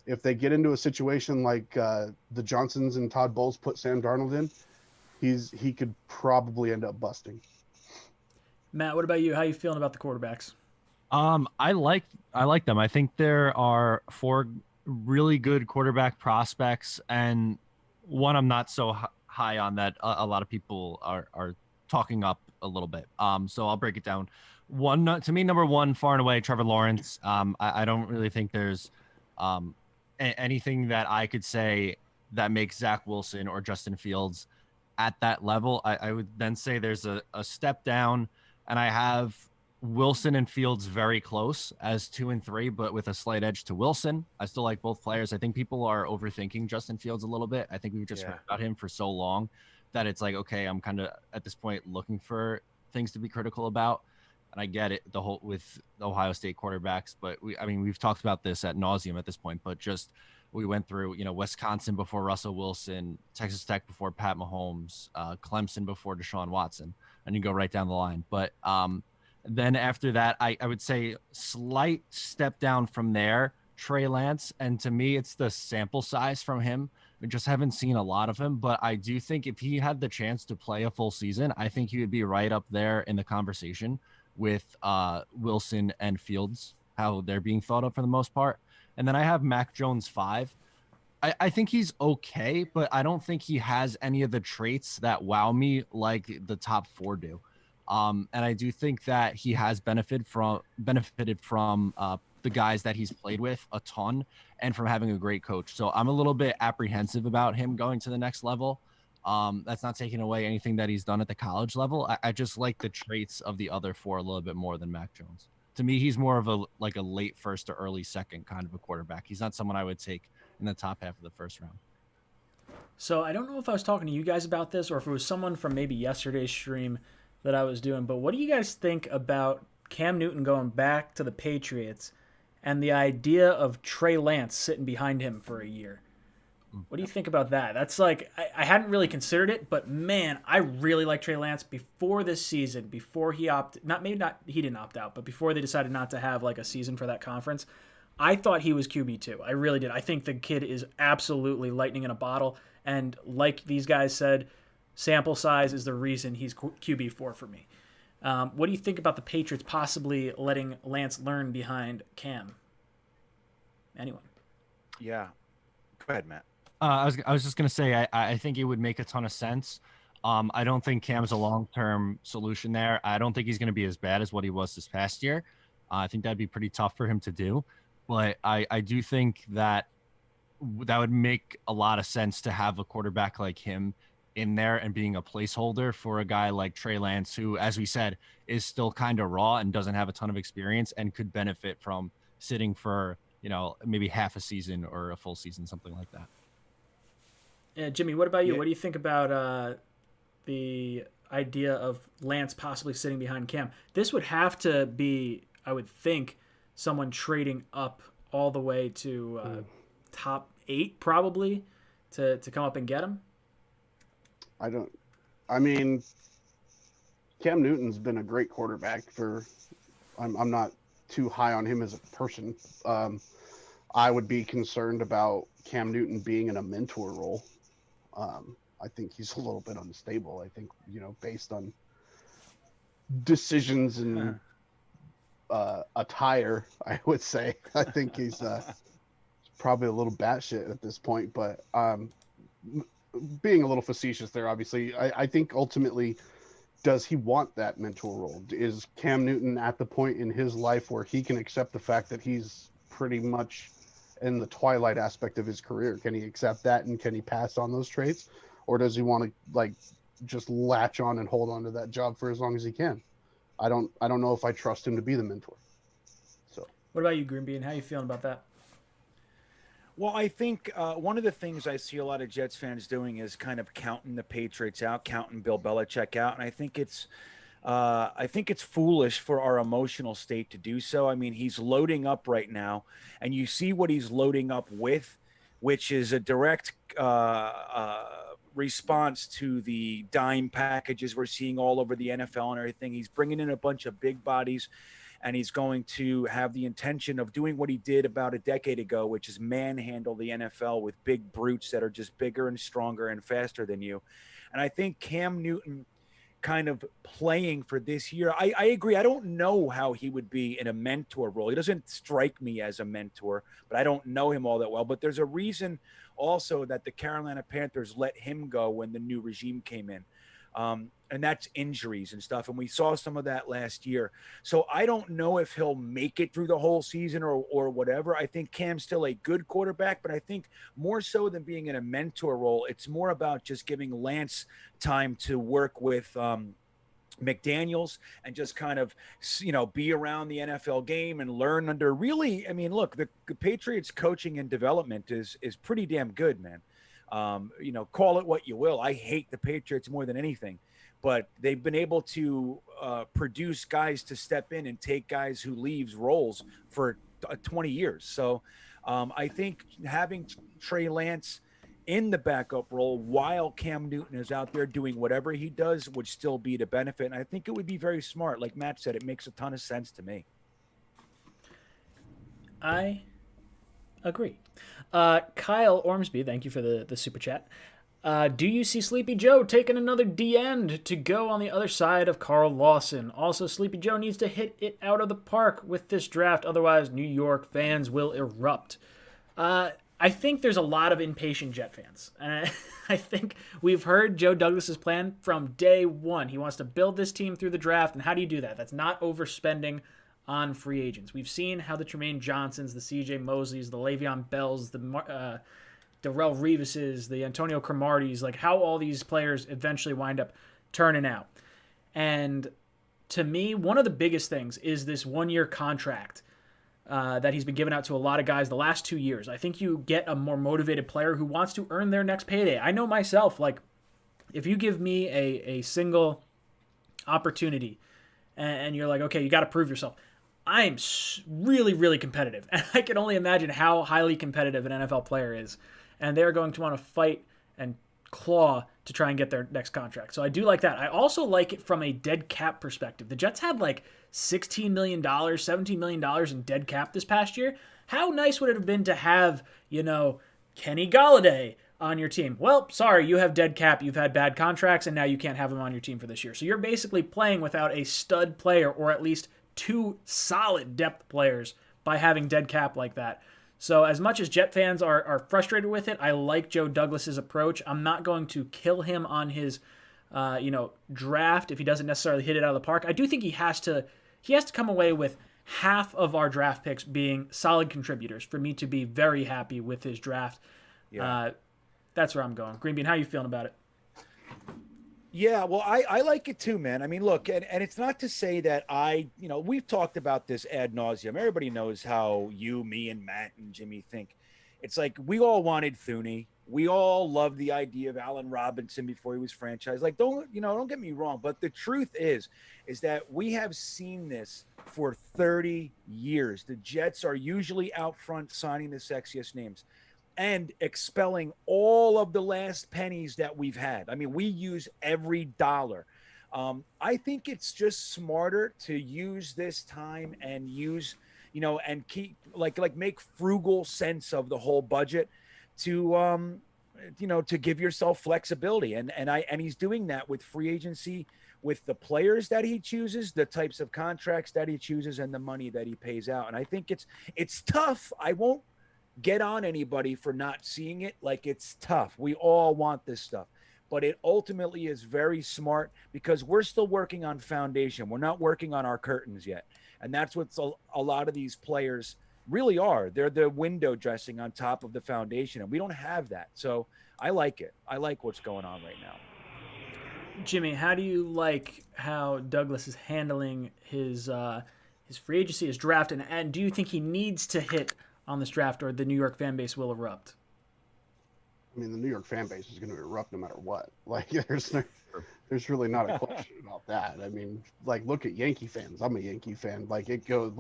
if they get into a situation like the Johnsons and Todd Bowles put Sam Darnold in, he could probably end up busting. Matt, what about you? How are you feeling about the quarterbacks? I like them. I think there are 4 really good quarterback prospects, and one I'm not so high on that a lot of people are talking up a little bit. So I'll break it down. To me, number 1, far and away, Trevor Lawrence. I don't really think there's anything that I could say that makes Zach Wilson or Justin Fields at that level. I would then say there's a step down and I have Wilson and Fields very close as 2 and 3, but with a slight edge to Wilson. I still like both players. I think people are overthinking Justin Fields a little bit. I think we've just heard about him for so long that it's like, okay, I'm kind of at this point looking for things to be critical about. And I get it, the whole with the Ohio State quarterbacks, but we've talked about this ad nauseum at this point, but just we went through, Wisconsin before Russell Wilson, Texas Tech before Pat Mahomes, Clemson before Deshaun Watson, and you go right down the line. But then after that, I would say slight step down from there, Trey Lance. And to me, it's the sample size from him. We just haven't seen a lot of him, but I do think if he had the chance to play a full season, I think he would be right up there in the conversation with Wilson and Fields, how they're being thought of for the most part. And then I have Mac Jones 5. I think he's okay, but I don't think he has any of the traits that wow me like the top 4 do. And I do think that he has benefited from the guys that he's played with a ton and from having a great coach. So I'm a little bit apprehensive about him going to the next level. That's not taking away anything that he's done at the college level. I just like the traits of the other 4 a little bit more than Mac Jones. To me, he's more of a late first or early second kind of a quarterback. He's not someone I would take in the top half of the first round. So I don't know if I was talking to you guys about this or if it was someone from maybe yesterday's stream that I was doing, but what do you guys think about Cam Newton going back to the Patriots and the idea of Trey Lance sitting behind him for a year? What do you think about that? That's like, I hadn't really considered it, but man, I really like Trey Lance before this season, before he he didn't opt out, but before they decided not to have like a season for that conference. I thought he was QB2. I really did. I think the kid is absolutely lightning in a bottle. And like these guys said, sample size is the reason he's QB4 for me. What do you think about the Patriots possibly letting Lance learn behind Cam? Anyone? Yeah. Go ahead, Matt. I was just going to say, I think it would make a ton of sense. I don't think Cam's a long-term solution there. I don't think he's going to be as bad as what he was this past year. I think that'd be pretty tough for him to do. But I do think that would make a lot of sense to have a quarterback like him in there and being a placeholder for a guy like Trey Lance, who, as we said, is still kind of raw and doesn't have a ton of experience and could benefit from sitting for, maybe half a season or a full season, something like that. Yeah, Jimmy, what about you? Yeah. What do you think about the idea of Lance possibly sitting behind Cam? This would have to be, I would think, someone trading up all the way to top 8 probably to come up and get him. Cam Newton's been a great quarterback I'm not too high on him as a person. I would be concerned about Cam Newton being in a mentor role. I think he's a little bit unstable. I think, based on decisions and attire, I would say. I think he's probably a little batshit at this point, but being a little facetious there, obviously, I think ultimately, does he want that mentor role? Is Cam Newton at the point in his life where he can accept the fact that he's pretty much in the twilight aspect of his career? Can he accept that, and can he pass on those traits, or does he want to just latch on and hold on to that job for as long as he can? I don't know if I trust him to be the mentor. So, what about you, Greenbean? How are you feeling about that? Well, I think one of the things I see a lot of Jets fans doing is kind of counting the Patriots out, counting Bill Belichick out, and I think it's foolish for our emotional state to do so. I mean, he's loading up right now, and you see what he's loading up with, which is a direct response to the dime packages we're seeing all over the NFL and everything. He's bringing in a bunch of big bodies, and he's going to have the intention of doing what he did about a decade ago, which is manhandle the NFL with big brutes that are just bigger and stronger and faster than you. And I think Cam Newton kind of playing for this year, I agree. I don't know how he would be in a mentor role. He doesn't strike me as a mentor, but I don't know him all that well. But there's a reason also that the Carolina Panthers let him go when the new regime came in. And that's injuries and stuff. And we saw some of that last year. So I don't know if he'll make it through the whole season or whatever. I think Cam's still a good quarterback, but I think more so than being in a mentor role, it's more about just giving Lance time to work with McDaniels and just kind of, be around the NFL game and learn under really, I mean, look, the Patriots coaching and development is pretty damn good, man. Call it what you will. I hate the Patriots more than anything, but they've been able to produce guys to step in and take guys who leaves roles for 20 years. So I think having Trey Lance in the backup role while Cam Newton is out there doing whatever he does would still be to benefit. And I think it would be very smart. Like Matt said, it makes a ton of sense to me. I agree. Kyle Ormsby, thank you for the super chat. Do you see Sleepy Joe taking another D-end to go on the other side of Carl Lawson? Also, Sleepy Joe needs to hit it out of the park with this draft. Otherwise, New York fans will erupt. I think there's a lot of impatient Jet fans. And I think we've heard Joe Douglas's plan from day one. He wants to build this team through the draft. And how do you do that? That's not overspending on free agents. We've seen how the Tremaine Johnsons, the C.J. Mosleys, the Le'Veon Bells, the Darrelle Revises, the Antonio Cromarties, like how all these players eventually wind up turning out. And to me, one of the biggest things is this one-year contract that he's been giving out to a lot of guys the last 2 years. I think you get a more motivated player who wants to earn their next payday. I know myself, like, if you give me a single opportunity and you're like, okay, you got to prove yourself, I'm really, really competitive. And I can only imagine how highly competitive an NFL player is. And they're going to want to fight and claw to try and get their next contract. So I do like that. I also like it from a dead cap perspective. The Jets had like $16 million, $17 million in dead cap this past year. How nice would it have been to have, Kenny Golladay on your team? Well, sorry, you have dead cap. You've had bad contracts, and now you can't have him on your team for this year. So you're basically playing without a stud player, or at least two solid depth players, by having dead cap like that. So as much as Jet fans are frustrated with it, I like Joe Douglas's approach. I'm not going to kill him on his, draft if he doesn't necessarily hit it out of the park. I do think he has to come away with half of our draft picks being solid contributors for me to be very happy with his draft. Yeah. That's where I'm going. Green Bean, how are you feeling about it? Yeah, well, I like it too, man. I mean, look, and it's not to say that we've talked about this ad nauseum. Everybody knows how you, me, and Matt and Jimmy think. It's like we all wanted Thuney. We all loved the idea of Allen Robinson before he was franchised. Like, don't get me wrong, but the truth is that we have seen this for 30 years. The Jets are usually out front signing the sexiest names and expelling all of the last pennies that we've had. I mean, we use every dollar. I think it's just smarter to use this time and use, and keep make frugal sense of the whole budget to, to give yourself flexibility. And he's doing that with free agency, with the players that he chooses, the types of contracts that he chooses, and the money that he pays out. And I think it's tough. I won't get on anybody for not seeing it. Like, it's tough. We all want this stuff, but it ultimately is very smart because we're still working on foundation. We're not working on our curtains yet. And that's what a lot of these players really are. They're the window dressing on top of the foundation, and we don't have that. So I like it. I like what's going on right now. Jimmy, how do you like how Douglas is handling his free agency, his draft, and do you think he needs to hit on this draft, or the New York fan base will erupt? I mean, the New York fan base is going to erupt no matter what. Like, there's really not a question about that. I mean, like, look at Yankee fans. I'm a Yankee fan. Like, it goes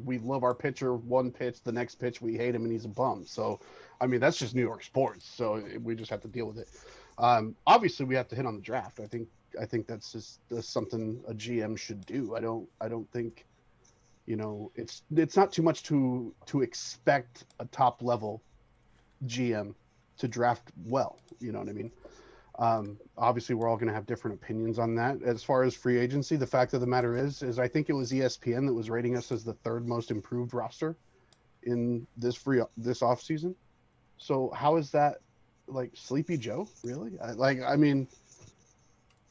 we love our pitcher one pitch, the next pitch we hate him and he's a bum. So, I mean, that's just New York sports. So we just have to deal with it. Obviously, we have to hit on the draft. I think that's something a GM should do. I don't think. It's not too much to expect a top level GM to draft well. You know what I mean? Obviously, we're all going to have different opinions on that. As far as free agency, the fact of the matter is I think it was ESPN that was rating us as the third most improved roster in this offseason. So how is that like Sleepy Joe? Really? I mean.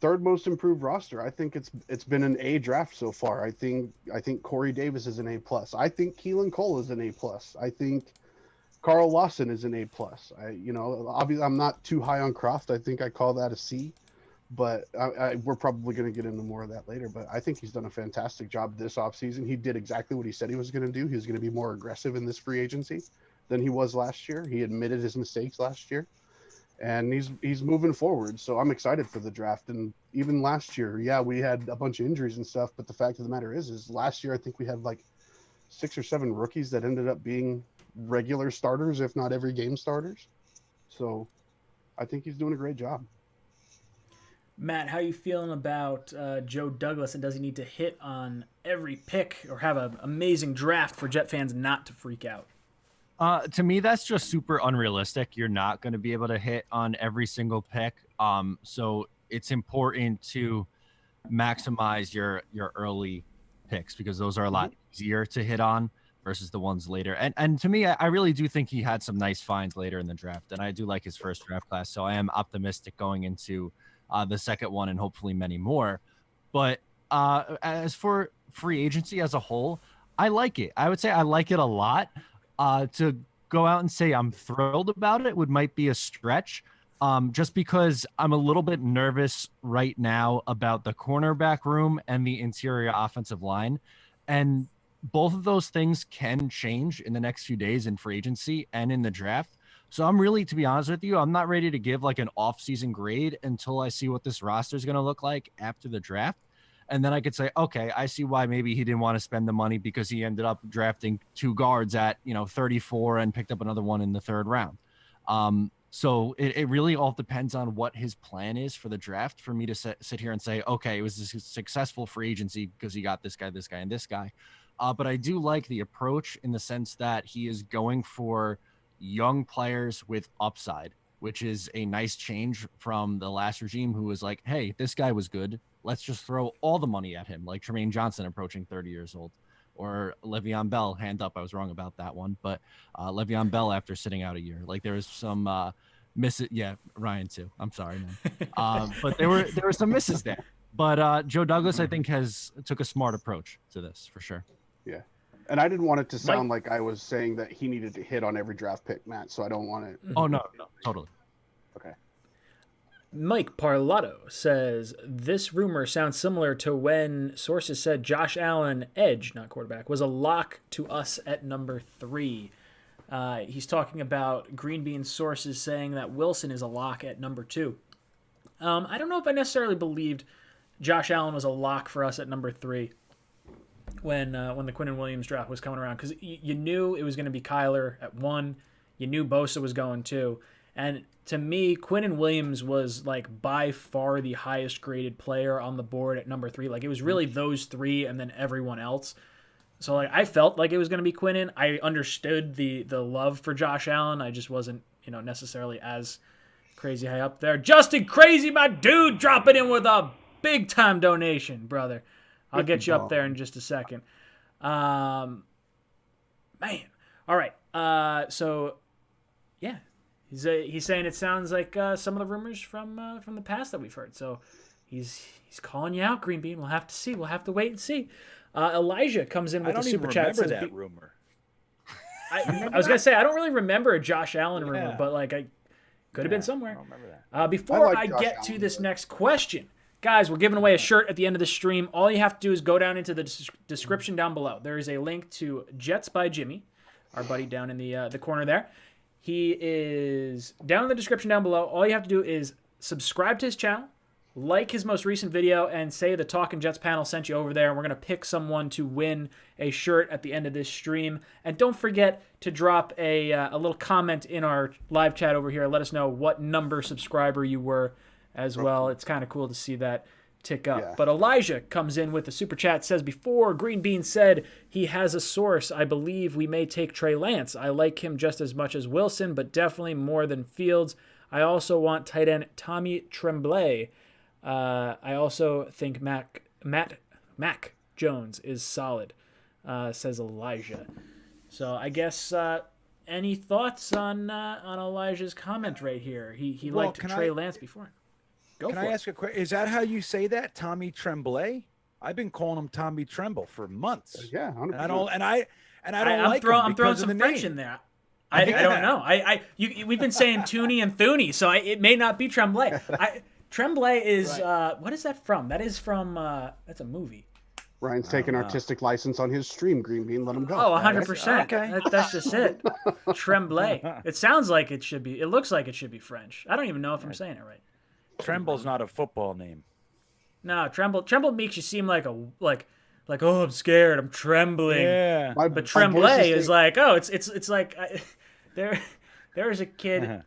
Third most improved roster. I think it's been an A draft so far. I think Corey Davis is an A+. I think Keelan Cole is an A+. I think Carl Lawson is an A+. Obviously I'm not too high on Croft. I think I call that a C. But we're probably going to get into more of that later. But I think he's done a fantastic job this offseason. He did exactly what he said he was going to do. He was going to be more aggressive in this free agency than he was last year. He admitted his mistakes last year, and he's moving forward. So I'm excited for the draft. And even last year, yeah, we had a bunch of injuries and stuff. But the fact of the matter is last year I think we had like 6 or 7 rookies that ended up being regular starters, if not every game starters. So I think he's doing a great job. Matt, how you feeling about Joe Douglas, and does he need to hit on every pick or have an amazing draft for Jet fans not to freak out? To me, that's just super unrealistic. You're not going to be able to hit on every single pick. So it's important to maximize your early picks because those are a lot easier to hit on versus the ones later. And to me, I really do think he had some nice finds later in the draft, and I do like his first draft class. So I am optimistic going into the second one and hopefully many more. But as for free agency as a whole, I like it. I would say I like it a lot. To go out and say I'm thrilled about it might be a stretch, just because I'm a little bit nervous right now about the cornerback room and the interior offensive line. And both of those things can change in the next few days in free agency and in the draft. So I'm really, to be honest with you, I'm not ready to give like an off-season grade until I see what this roster is going to look like after the draft. And then I could say, okay, I see why maybe he didn't want to spend the money because he ended up drafting 2 guards at, 34 and picked up another one in the 3rd round. So it really all depends on what his plan is for the draft for me to sit here and say, okay, it was a successful free agency because he got this guy, and this guy. But I do like the approach in the sense that he is going for young players with upside, which is a nice change from the last regime who was like, hey, this guy was good. Let's just throw all the money at him, like Tremaine Johnson approaching 30 years old, or Le'Veon Bell, hand up. I was wrong about that one, but Le'Veon Bell after sitting out a year. Like there was some misses. Yeah, Ryan too. I'm sorry, man. But there were some misses there. But Joe Douglas, I think, took a smart approach to this for sure. Yeah. And I didn't want it to sound like I was saying that he needed to hit on every draft pick, Matt. So I don't want it. Oh, no, totally. Okay. Mike Parlato says, this rumor sounds similar to when sources said Josh Allen, edge, not quarterback, was a lock to us at number 3. He's talking about Green Bean sources saying that Wilson is a lock at number 2. I don't know if I necessarily believed Josh Allen was a lock for us at number 3 when the Quinnen Williams draft was coming around, because you knew it was going to be Kyler at 1. You knew Bosa was going 2. And to me, Quinnen Williams was like by far the highest graded player on the board at number 3. Like it was really those 3 and then everyone else. So like I felt like it was going to be Quinnen. I understood the love for Josh Allen. I just wasn't, necessarily as crazy high up there. Justin Crazy, my dude, dropping in with a big time donation, brother. I'll get you up there in just a second. Man. All right. So yeah. He's saying it sounds like some of the rumors from the past that we've heard. So he's calling you out, Green Bean. We'll have to see. We'll have to wait and see. Elijah comes in with a super chat. I don't even remember that rumor. I was gonna say I don't really remember a Josh Allen rumor, but like I could have been somewhere. I don't remember that. Before I get to this next question, guys, we're giving away a shirt at the end of the stream. All you have to do is go down into the description down below. There is a link to Jets by Jimmy, our buddy down in the corner there. He is down in the description down below. All you have to do is subscribe to his channel, like his most recent video, and say the Talkin' Jets panel sent you over there. And we're going to pick someone to win a shirt at the end of this stream. And don't forget to drop a little comment in our live chat over here. Let us know what number subscriber you were as well. It's kind of cool to see that tick up. Yeah. But Elijah comes in with the super chat, says, before Green Bean said he has a source, I believe we may take Trey Lance. I like him just as much as Wilson, but definitely more than Fields. I also want tight end Tommy Tremblay. I also think Mac Jones is solid, says Elijah. So I guess any thoughts on Elijah's comment right here? He liked Trey Lance before. Can I ask a question? Is that how you say that, Tommy Tremblay? I've been calling him Tommy Tremble for months. Yeah, 100%. And I don't like him. I'm throwing some French in there. I don't know. We've been saying Tooney and Thuney, so it may not be Tremblay. Tremblay is Right. what is that from? That is from that's a movie. Ryan's I taking don't know. artistic license on his stream. Green Bean, let him go. Oh, That is- 100%. okay. That's just it. Tremblay. It sounds like it should be. It looks like it should be French. I don't even know if I'm saying it right. Tremble's not a football name. No, Tremble makes you seem like oh, I'm scared, I'm trembling. Yeah. But Tremblay is like, oh, it's like there was a kid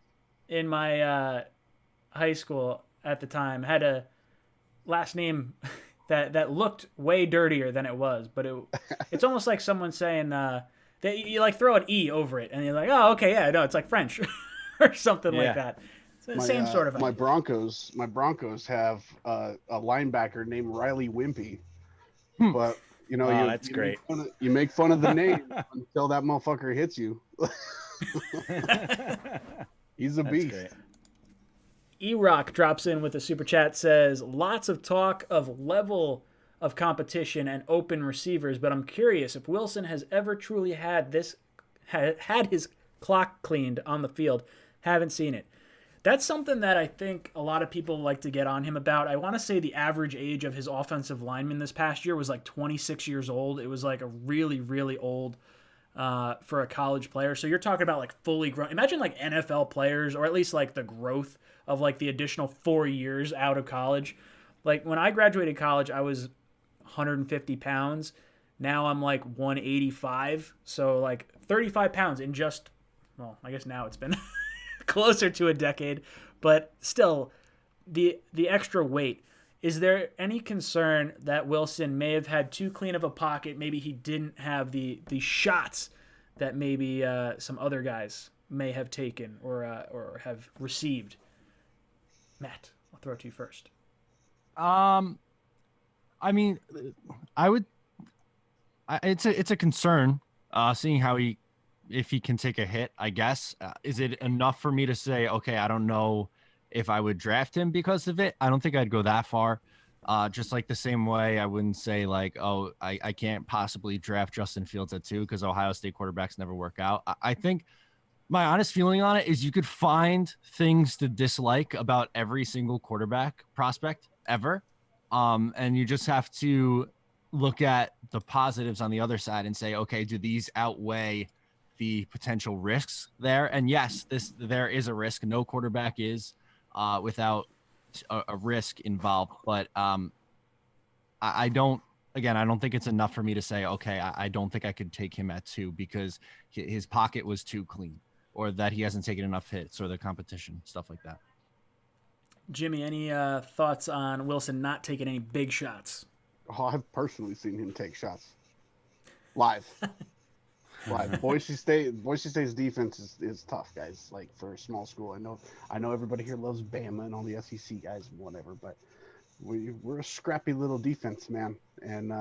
in my high school at the time had a last name that looked way dirtier than it was, but it's almost like someone saying that you like throw an E over it and you're like, oh, okay, yeah, no, it's like French or something like that. It's the same sort of my idea. Broncos have a linebacker named Riley Wimpy, but that's great. You make fun of the name until that motherfucker hits you. He's a beast. Great. E-Rock drops in with a super chat, says, lots of talk of level of competition and open receivers, but I'm curious if Wilson has ever truly had his clock cleaned on the field. Haven't seen it. That's something that I think a lot of people like to get on him about. I want to say the average age of his offensive lineman this past year was like 26 years old. It was like a really, really old for a college player. So you're talking about like fully grown. Imagine like NFL players, or at least like the growth of like the additional 4 years out of college. Like when I graduated college, I was 150 pounds. Now I'm like 185. So like 35 pounds in just, well, I guess now it's been closer to a decade, but still the extra weight. Is there any concern that Wilson may have had too clean of a pocket? Maybe he didn't have the shots that maybe some other guys may have taken or have received. Matt, I'll throw it to you first. I mean, it's a concern, seeing how if he can take a hit, I guess. Is it enough for me to say, okay, I don't know if I would draft him because of it? I don't think I'd go that far. Just like the same way I wouldn't say like, oh, I can't possibly draft Justin Fields at 2 because Ohio State quarterbacks never work out. I think my honest feeling on it is you could find things to dislike about every single quarterback prospect ever. And you just have to look at the positives on the other side and say, okay, do these outweigh the potential risks there? And yes, there is a risk. No quarterback is without a risk involved. But I don't think it's enough for me to say, okay, I don't think I could take him at 2 because his pocket was too clean, or that he hasn't taken enough hits, or the competition, stuff like that. Jimmy, any thoughts on Wilson not taking any big shots? Oh, I've personally seen him take shots live. Boise State's defense is tough, guys. Like for a small school, I know everybody here loves Bama and all the SEC guys and whatever, but we're a scrappy little defense, man. And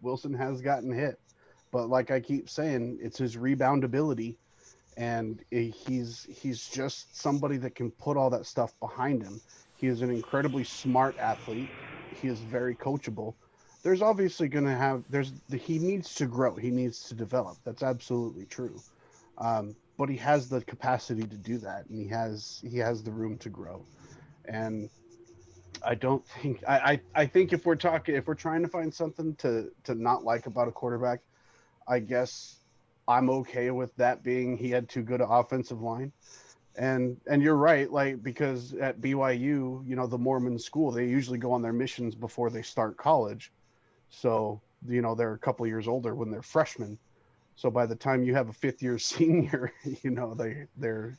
Wilson has gotten hit, but like I keep saying, it's his rebound ability, and he's just somebody that can put all that stuff behind him. He is an incredibly smart athlete. He is very coachable. There's obviously going to he needs to grow. He needs to develop. That's absolutely true. But he has the capacity to do that, and he has the room to grow. And I don't think, I think if we're trying to find something to not like about a quarterback, I guess I'm okay with that being he had too good an offensive line. And you're right, like, because at BYU, the Mormon school, they usually go on their missions before they start college. So, they're a couple years older when they're freshmen. So by the time you have a 5th-year senior, they're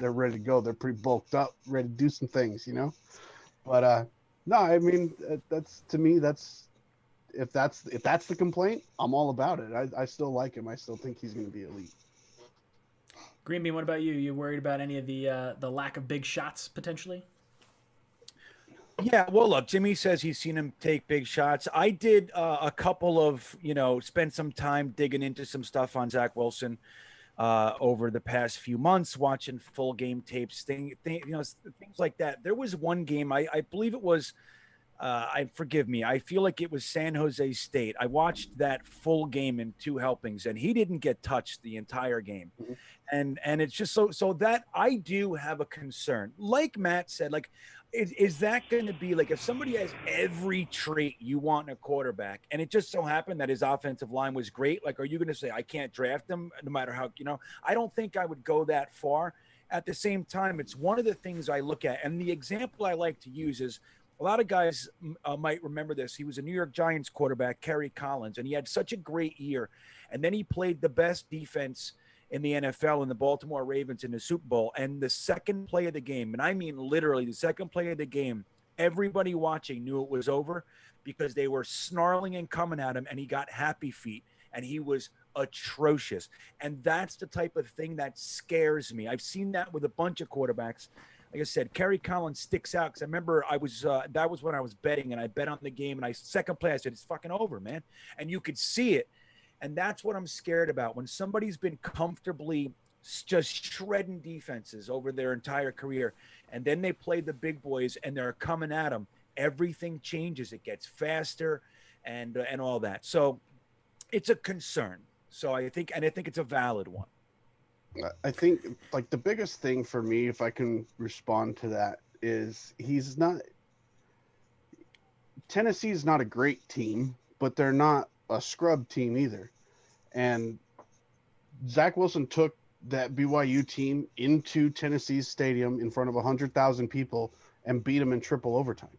ready to go. They're pretty bulked up, ready to do some things, But no, I mean, that's, to me, if that's the complaint, I'm all about it. I still like him. I still think he's going to be elite. Green Bean, what about you? You worried about any of the lack of big shots potentially? Yeah, well, look, Jimmy says he's seen him take big shots. I did a couple of, spend some time digging into some stuff on Zach Wilson over the past few months, watching full game tapes, things like that. There was one game, I believe it was, forgive me, I feel like it was San Jose State. I watched that full game in 2 helpings, and he didn't get touched the entire game. And it's just so that I do have a concern. Like Matt said, like, is that going to be like if somebody has every trait you want in a quarterback, and it just so happened that his offensive line was great? Like, are you going to say I can't draft him no matter how? I don't think I would go that far. At the same time, it's one of the things I look at, and the example I like to use is a lot of guys might remember this. He was a New York Giants quarterback, Kerry Collins, and he had such a great year, and then he played the best defense in the NFL and the Baltimore Ravens in the Super Bowl. And the second play of the game, and I mean literally the second play of the game, everybody watching knew it was over because they were snarling and coming at him, and he got happy feet, and he was atrocious. And that's the type of thing that scares me. I've seen that with a bunch of quarterbacks. Like I said, Kerry Collins sticks out because I remember that was when I was betting, and I bet on the game, and second play I said, it's fucking over, man. And you could see it. And that's what I'm scared about. When somebody's been comfortably just shredding defenses over their entire career, and then they play the big boys and they're coming at them, everything changes. It gets faster and all that. So it's a concern. So I think it's a valid one. I think like the biggest thing for me, if I can respond to that, is Tennessee's not a great team, but they're not a scrub team either. And Zach Wilson took that BYU team into Tennessee's stadium in front of 100,000 people and beat them in triple overtime.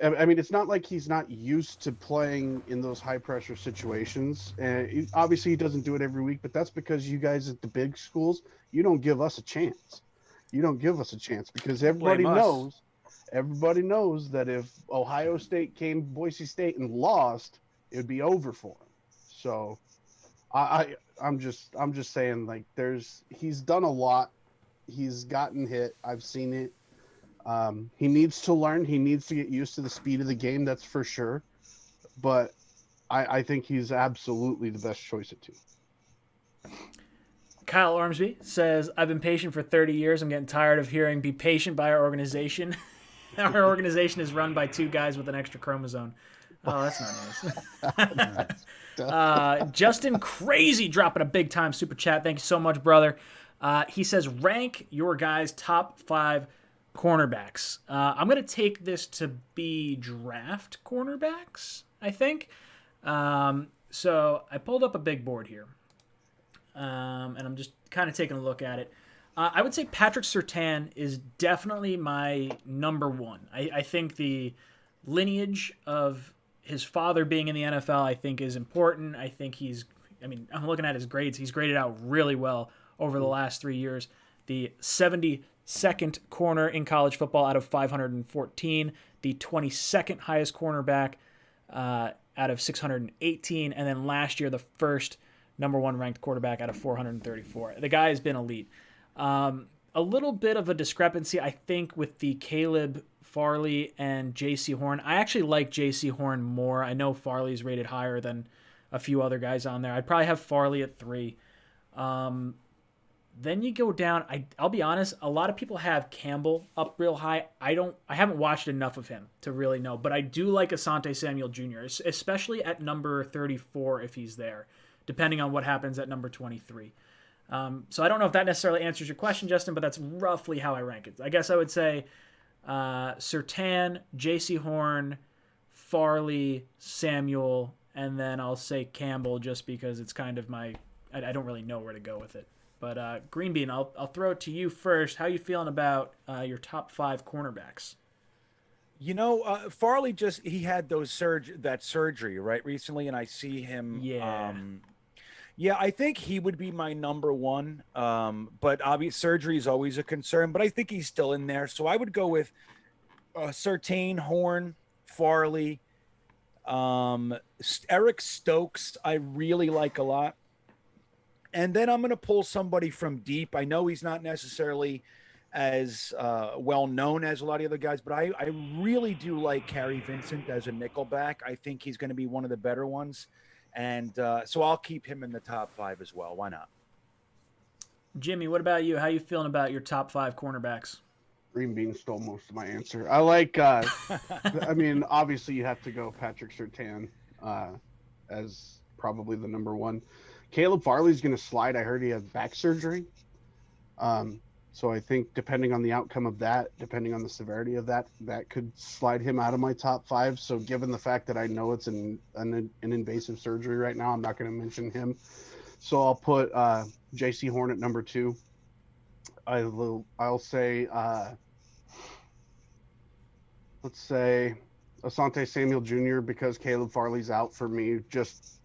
I mean, it's not like he's not used to playing in those high pressure situations. And obviously he doesn't do it every week, but that's because you guys at the big schools, you don't give us a chance. You don't give us a chance because everybody knows that if Ohio State came to Boise State and lost, it would be over for him. So I'm just saying, like, he's done a lot. He's gotten hit. I've seen it. He needs to learn. He needs to get used to the speed of the game. That's for sure. But I think he's absolutely the best choice at 2. Kyle Ormsby says, I've been patient for 30 years. I'm getting tired of hearing be patient by our organization. Our organization is run by 2 guys with an extra chromosome. Oh, that's not nice. Justin Crazy dropping a big time super chat. Thank you so much, brother. He says, rank your guys' top 5 cornerbacks. I'm going to take this to be draft cornerbacks, I think. So I pulled up a big board here. And I'm just kind of taking a look at it. I would say Patrick Surtain is definitely my number 1. I think the lineage of his father being in the NFL, I think, is important. I think I'm looking at his grades. He's graded out really well over the last 3 years. The 72nd corner in college football out of 514, the 22nd highest cornerback out of 618, and then last year the first number 1 ranked quarterback out of 434. The guy has been elite. A little bit of a discrepancy, I think, with the Caleb Farley and J.C. Horn. I actually like J.C. Horn more. I know Farley's rated higher than a few other guys on there. I'd probably have Farley at 3. Then you go down. I'll be honest. A lot of people have Campbell up real high. I haven't watched enough of him to really know, but I do like Asante Samuel Jr., especially at number 34 if he's there, depending on what happens at number 23. So I don't know if that necessarily answers your question, Justin, but that's roughly how I rank it. I guess I would say Surtain, J.C. Horn, Farley, Samuel, and then I'll say Campbell just because it's kind of I don't really know where to go with it. But Green Bean, I'll throw it to you first. How you feeling about your top 5 cornerbacks? Farley he had that surgery right recently, and I see him. Yeah. Yeah, I think he would be my number 1. But obviously surgery is always a concern, but I think he's still in there. So I would go with Surtain, Horn, Farley, Eric Stokes. I really like a lot. And then I'm going to pull somebody from deep. I know he's not necessarily as well known as a lot of the other guys, but I really do like Harry Vincent as a nickelback. I think he's going to be one of the better ones. And so I'll keep him in the top 5 as well. Why not? Jimmy, what about you? How you feeling about your top 5 cornerbacks? Green Bean stole most of my answer. I like, I mean, obviously you have to go Patrick Surtain as probably the number 1. Caleb Farley's going to slide. I heard he had back surgery. So I think depending on the outcome of that, depending on the severity of that, that could slide him out of my top 5. So given the fact that I know it's an invasive surgery right now, I'm not going to mention him. So I'll put J.C. Horn at number 2. I'll say let's say Asante Samuel Jr. because Caleb Farley's out for me, just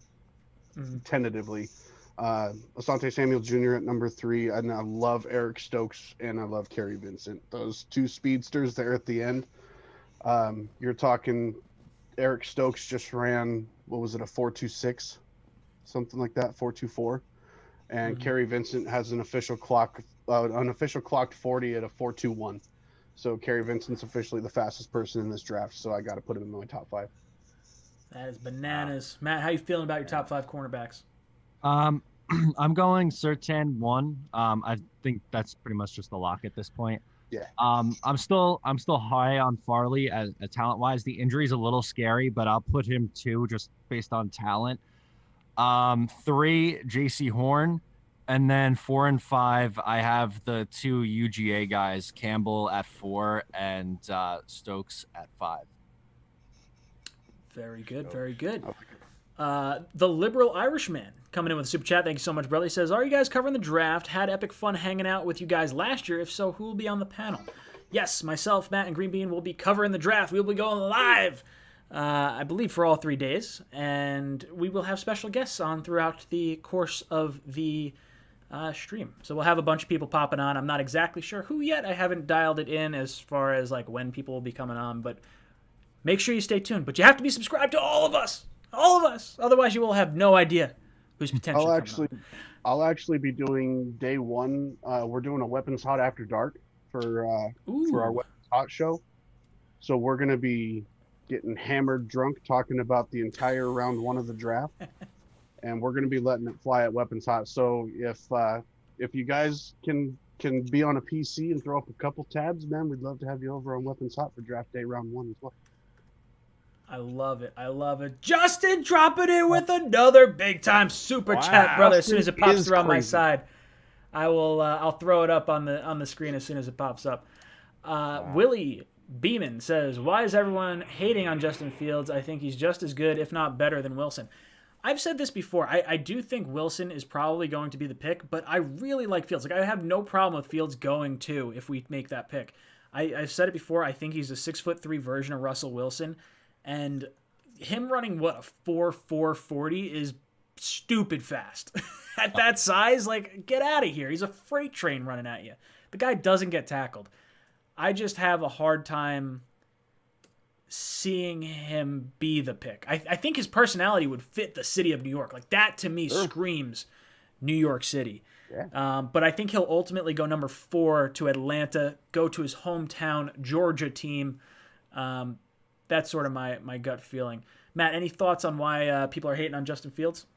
tentatively. Asante Samuel Jr. at number 3, and I love Eric Stokes and I love Kerry Vincent. Those two speedsters there at the end. You're talking Eric Stokes just ran, what was it, a 4.26, something like that, 4.24, and Kerry Vincent has an official clocked 40 at a 4.21. So Kerry Vincent's officially the fastest person in this draft. So I got to put him in my top 5. That is bananas. Matt, how you feeling about your top 5 cornerbacks? I'm going Surtain 1. I think that's pretty much just a lock at this point. Yeah. I'm still high on Farley as talent wise. The injury's a little scary, but I'll put him 2 just based on talent. 3, J.C. Horn, and then 4 and 5, I have the 2 UGA guys, Campbell at 4 and Stokes at 5. Very good, very good. The Liberal Irishman coming in with a super chat. Thank you so much, brother. He says, are you guys covering the draft? Had epic fun hanging out with you guys last year. If so, who will be on the panel? Yes, myself, Matt, and Green Bean will be covering the draft. We will be going live, I believe, for all 3 days. And we will have special guests on throughout the course of the stream. So we'll have a bunch of people popping on. I'm not exactly sure who yet. I haven't dialed it in as far as like when people will be coming on. But make sure you stay tuned. But you have to be subscribed to all of us. All of us. Otherwise, you will have no idea who's potentially I'll actually be doing day 1. We're doing a Weapons Hot After Dark for our Weapons Hot show. So we're going to be getting hammered drunk talking about the entire round 1 of the draft. And we're going to be letting it fly at Weapons Hot. So if you guys can be on a PC and throw up a couple tabs, man, we'd love to have you over on Weapons Hot for draft day round 1 as well. I love it. I love it. Justin dropping in with another big time super chat, brother. As soon as it pops through on my side, I'll throw it up on the screen as soon as it pops up. Willie Beeman says, why is everyone hating on Justin Fields? I think he's just as good, if not better, than Wilson. I've said this before. I do think Wilson is probably going to be the pick, but I really like Fields. Like, I have no problem with Fields going 2 if we make that pick. I've said it before. I think he's a 6'3" version of Russell Wilson. And him running, a 4.4 40 is stupid fast. At that size, like, get out of here. He's a freight train running at you. The guy doesn't get tackled. I just have a hard time seeing him be the pick. I think his personality would fit the city of New York. Like, that, to me, screams New York City. Yeah. But I think he'll ultimately go number 4 to Atlanta, go to his hometown Georgia team. That's sort of my gut feeling. Matt, any thoughts on why people are hating on Justin Fields?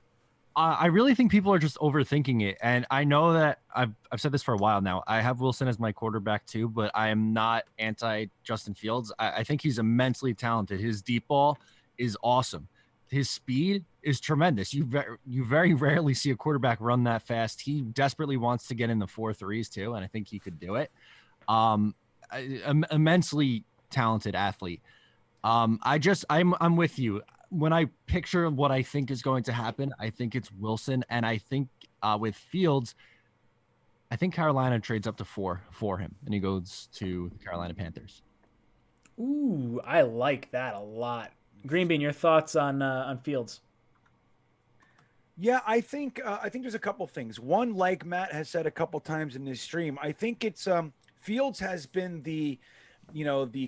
I really think people are just overthinking it. And I know that I've said this for a while now. I have Wilson as my quarterback too, but I am not anti-Justin Fields. I think he's immensely talented. His deep ball is awesome. His speed is tremendous. You very rarely see a quarterback run that fast. He desperately wants to get in the 4.3s too, and I think he could do it. Immensely talented athlete. I'm with you. When I picture what I think is going to happen, I think it's Wilson. And I think with Fields, I think Carolina trades up to 4 for him and he goes to the Carolina Panthers. Ooh, I like that a lot. Green Bean, your thoughts on Fields? Yeah, I think there's a couple things. One, like Matt has said a couple times in this stream, I think it's Fields has been the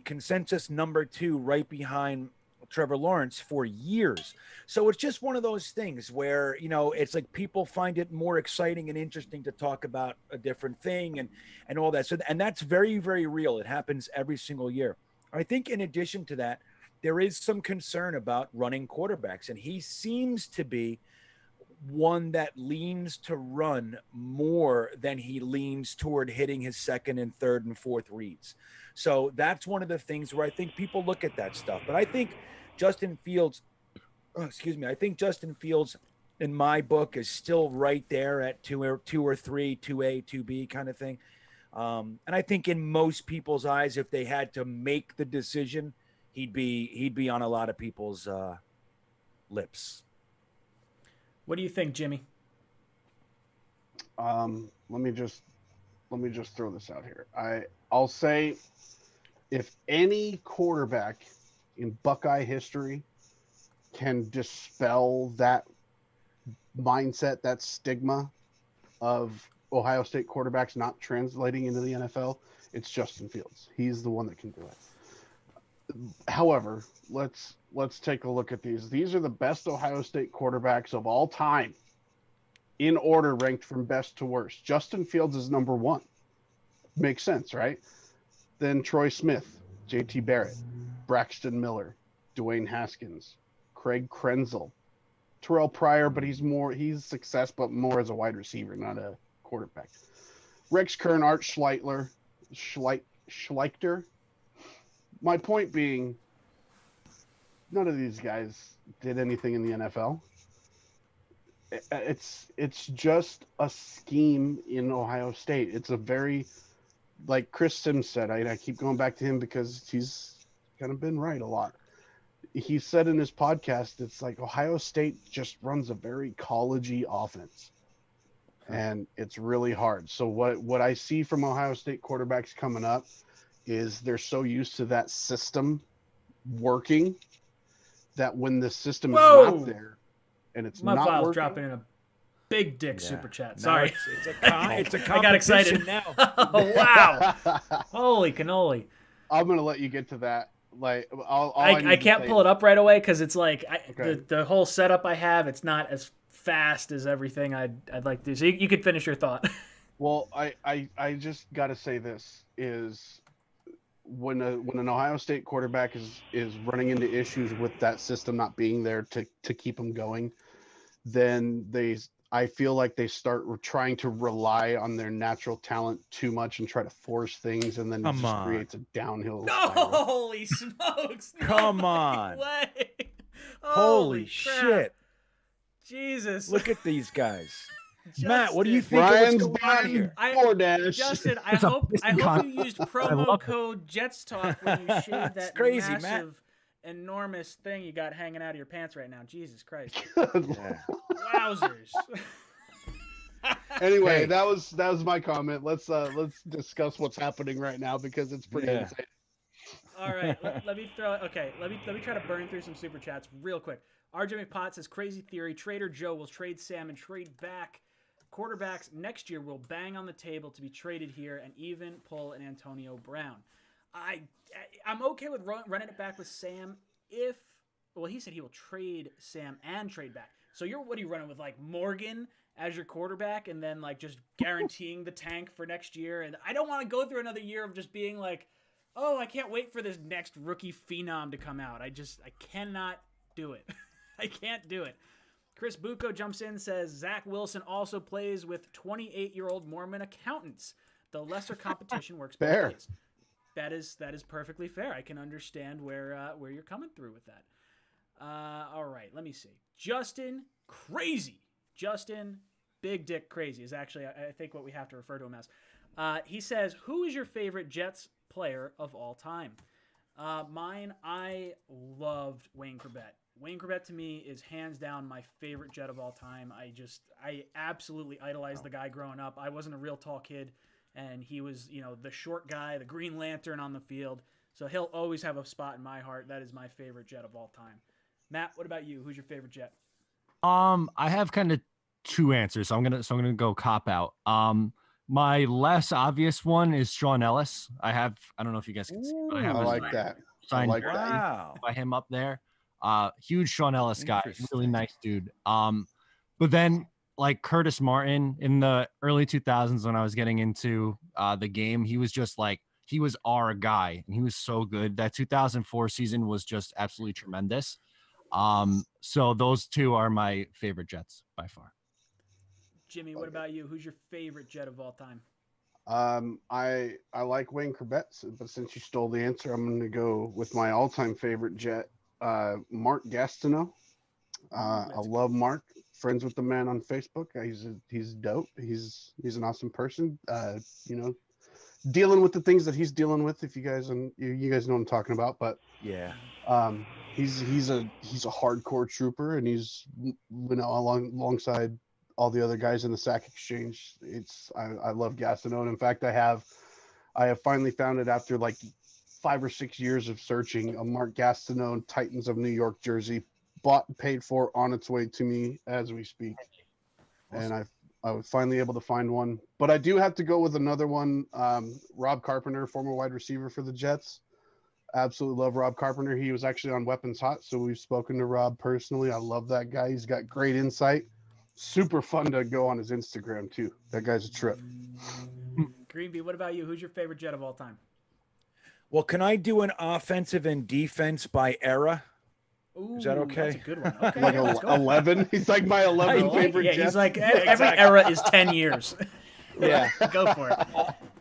consensus number 2 right behind Trevor Lawrence for years. So it's just one of those things where, it's like people find it more exciting and interesting to talk about a different thing and all that. So, and that's very, very real. It happens every single year. I think in addition to that, there is some concern about running quarterbacks, and he seems to be one that leans to run more than he leans toward hitting his second and third and fourth reads. So that's one of the things where I think people look at that stuff. But I think Justin Fields, I think Justin Fields in my book is still right there at 2 or 3, 2A, 2B kind of thing. And I think in most people's eyes, if they had to make the decision, he'd be on a lot of people's lips. What do you think, Jimmy? Let me just throw this out here. I'll say, if any quarterback in Buckeye history can dispel that mindset, that stigma of Ohio State quarterbacks not translating into the NFL, it's Justin Fields. He's the one that can do it. However, let's take a look at these. These are the best Ohio State quarterbacks of all time, in order, ranked from best to worst. Justin Fields is number one. Makes sense, right? Then Troy Smith, JT Barrett, Braxton Miller, Dwayne Haskins, Craig Krenzel, Terrell Pryor, but he's success, but more as a wide receiver, not a quarterback. Rex Kern, Art Schleichter. My point being, none of these guys did anything in the NFL. It's just a scheme in Ohio State. It's a very, like Chris Sims said, I keep going back to him because he's kind of been right a lot. He said in his podcast, it's like Ohio State just runs a very college-y offense, and it's really hard. So what I see from Ohio State quarterbacks coming up is they're so used to that system working that when the system is not there and it's My not file's working, dropping in a big dick Yeah. super chat. Now Sorry. it's a competition I got excited. now. Oh, wow. Holy cannoli. I'm gonna let you get to that. Like, I can't pull it up right away because it's like Okay. the whole setup I have, it's not as fast as everything I'd like to do. So you could finish your thought. Well, I just got to say this is when an Ohio State quarterback is running into issues with that system not being there to keep them going, then I feel like they start trying to rely on their natural talent too much and try to force things, and then it Come just on. creates a downhill No, spiral. holy smokes. No Come fucking on. way. Holy crap. shit. Jesus. Look at these guys. Justin. Matt, what do you think Ryan's of what's going on buying here? DoorDash. Justin, I It's a hope piston you contest. used I promo love it. code JetsTalk when you shaved that crazy, Matt. massive, enormous thing you got hanging out of your pants right now. Jesus Christ. Yeah. Wowzers. Anyway, Hey. that was my comment. Let's discuss what's happening right now because it's pretty Yeah. insane. All right, let me try to burn through some super chats real quick. RJ McPot says, crazy theory. Trader Joe will trade Sam and trade back. Quarterbacks next year will bang on the table to be traded here and even pull an Antonio Brown. I'm okay with running it back with Sam if, well, he said he will trade Sam and trade back. So what are you running with, like Morgan as your quarterback and then like just guaranteeing the tank for next year? And I don't want to go through another year of just being like, oh, I can't wait for this next rookie phenom to come out. I cannot do it. I can't do it. Chris Bucco jumps in, says Zach Wilson also plays with 28-year-old Mormon accountants. The lesser competition works both Fair. ways. That is perfectly fair. I can understand where you're coming through with that. All right, let me see. Justin Big Dick Crazy is actually, I think, what we have to refer to him as. He says, who is your favorite Jets player of all time? Mine, I loved Wayne Corbett. Wayne Corbett to me is hands down my favorite Jet of all time. I absolutely idolized the guy growing up. I wasn't a real tall kid, and he was, the short guy, the Green Lantern on the field. So he'll always have a spot in my heart. That is my favorite Jet of all time. Matt, what about you? Who's your favorite Jet? I have kind of two answers. So I'm gonna go cop out. My less obvious one is Sean Ellis. I don't know if you guys can see, but I have I a like that. I signed like jersey that. Wow. by him up there. Huge Sean Ellis guy, really Interesting. nice dude. But then like Curtis Martin in the early 2000s when I was getting into the game, he was just like, he was our guy and he was so good. That 2004 season was just absolutely tremendous. So those two are my favorite Jets by far. Jimmy, what about you? Who's your favorite Jet of all time? I like Wayne Corbett, but since you stole the answer, I'm going to go with my all-time favorite Jet, Mark Gastineau. I love Mark. Friends with the man on Facebook. He's dope. He's an awesome person. dealing with the things that he's dealing with. If you guys know what I'm talking about, but Yeah. he's a hardcore trooper, and he's alongside all the other guys in the sack exchange. I love Gastineau, and in fact, I have finally found it after like 5 or 6 years of searching, a Mark Gastineau Titans of New York jersey, bought and paid for, on its way to me as we speak. Awesome. And I was finally able to find one, but I do have to go with another one. Rob Carpenter, former wide receiver for the Jets. Absolutely love Rob Carpenter. He was actually on Weapons Hot, so we've spoken to Rob personally. I love that guy. He's got great insight. Super fun to go on his Instagram too. That guy's a trip. Greenby, what about you? Who's your favorite Jet of all time? Well, can I do an offensive and defense by era? Ooh, is that okay? That's a good one. Okay, like 11. He's like my 11 favorite. Yeah, Jets. he's like every era is 10 years. Yeah, go for it.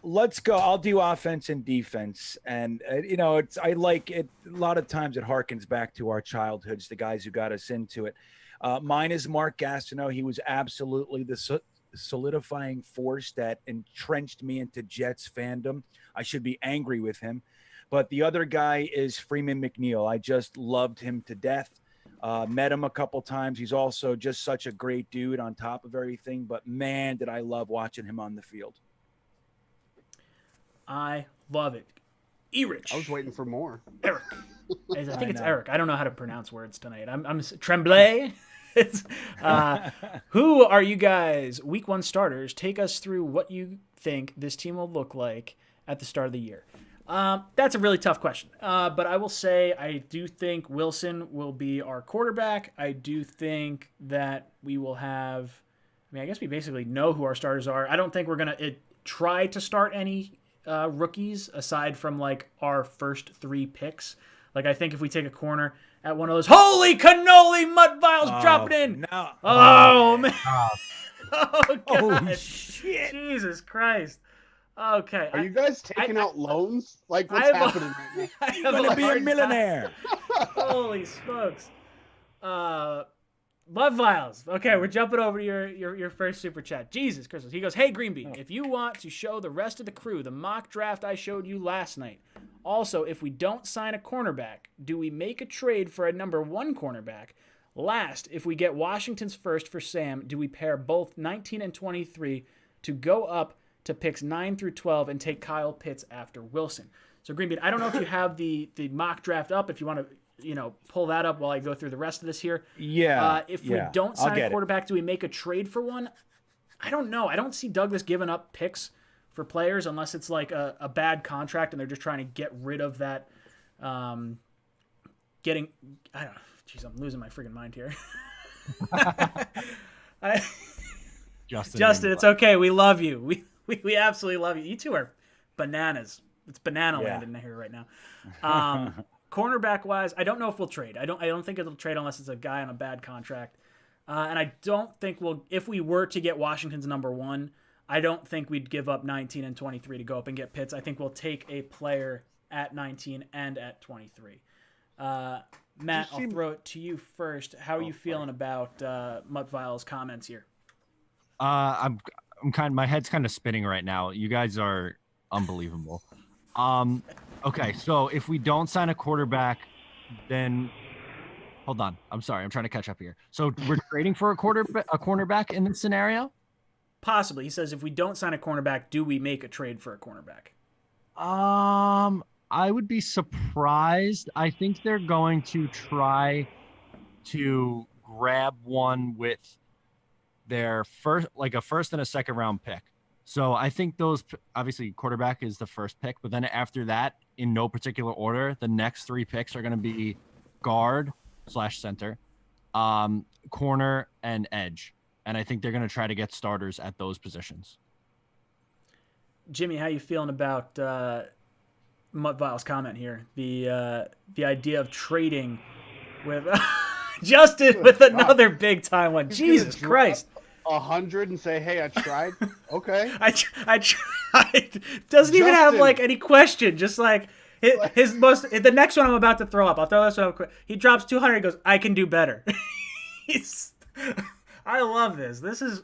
Let's go. I'll do offense and defense, and I like it. A lot of times it harkens back to our childhoods, the guys who got us into it. Mine is Mark Gastineau. He was absolutely the solidifying force that entrenched me into Jets fandom. I should be angry with him. But the other guy is Freeman McNeil. I just loved him to death. Met him a couple times. He's also just such a great dude on top of everything. But, man, did I love watching him on the field. I love it. Erich. I was waiting for more. Eric. I think it's Eric. I don't know how to pronounce words tonight. I'm Tremblay. Who are you guys? Week 1 starters. Take us through what you think this team will look like at the start of the year. That's a really tough question. But I will say I do think Wilson will be our quarterback. I do think that we will have – I guess we basically know who our starters are. I don't think we're going to try to start any rookies aside from, like, our first 3 picks. Like, I think if we take a corner at one of those – holy cannoli, Mud Vials dropping in! No. Oh, man. Oh, God. Oh, shit. Jesus Christ. Okay. Are you guys taking out loans? Like, what's happening right now? You're going to be a millionaire. Holy smokes. Love Vials. Okay, we're jumping over to your first super chat. Jesus Christ. He goes, hey, Greenby, if you want to show the rest of the crew the mock draft I showed you last night. Also, if we don't sign a cornerback, do we make a trade for a number 1 cornerback? Last, if we get Washington's first for Sam, do we pair both 19 and 23 to go up to picks 9 through 12 and take Kyle Pitts after Wilson? So, Greenbean, I don't know if you have the mock draft up, if you want to pull that up while I go through the rest of this here. Yeah. If we don't sign a quarterback, do we make a trade for one? I don't know. I don't see Douglas giving up picks for players unless it's like a bad contract and they're just trying to get rid of that. I don't know. Jeez, I'm losing my freaking mind here. Justin, it's okay. We love you. We absolutely love you. You two are bananas. It's banana land in here right now. Cornerback wise, I don't know if we'll trade. I don't think it'll trade unless it's a guy on a bad contract. And I don't think if we were to get Washington's number 1, I don't think we'd give up 19 and 23 to go up and get Pitts. I think we'll take a player at 19 and at 23. Matt, I'll throw it to you first. How are you feeling about Mutvile's comments here? I'm my head's kind of spinning right now. You guys are unbelievable. Okay, so if we don't sign a quarterback, then hold on. I'm sorry. I'm trying to catch up here. So we're trading for a cornerback in this scenario? Possibly. He says if we don't sign a cornerback, do we make a trade for a cornerback? I would be surprised. I think they're going to try to grab one with their first and a second round pick. So I think those, obviously quarterback is the first pick, but then after that, in no particular order, the next 3 picks are going to be guard/center, corner, and edge. And I think they're going to try to get starters at those positions. Jimmy, how you feeling about Mutvile's comment here? The idea of trading with Justin with another big time one. Jesus Christ. 100 and say, hey, I tried. Okay. I tried. Doesn't even have like any question. Just like the next one I'm about to throw up. I'll throw this one up quick. He drops 200. He goes, I can do better. I love this. This is,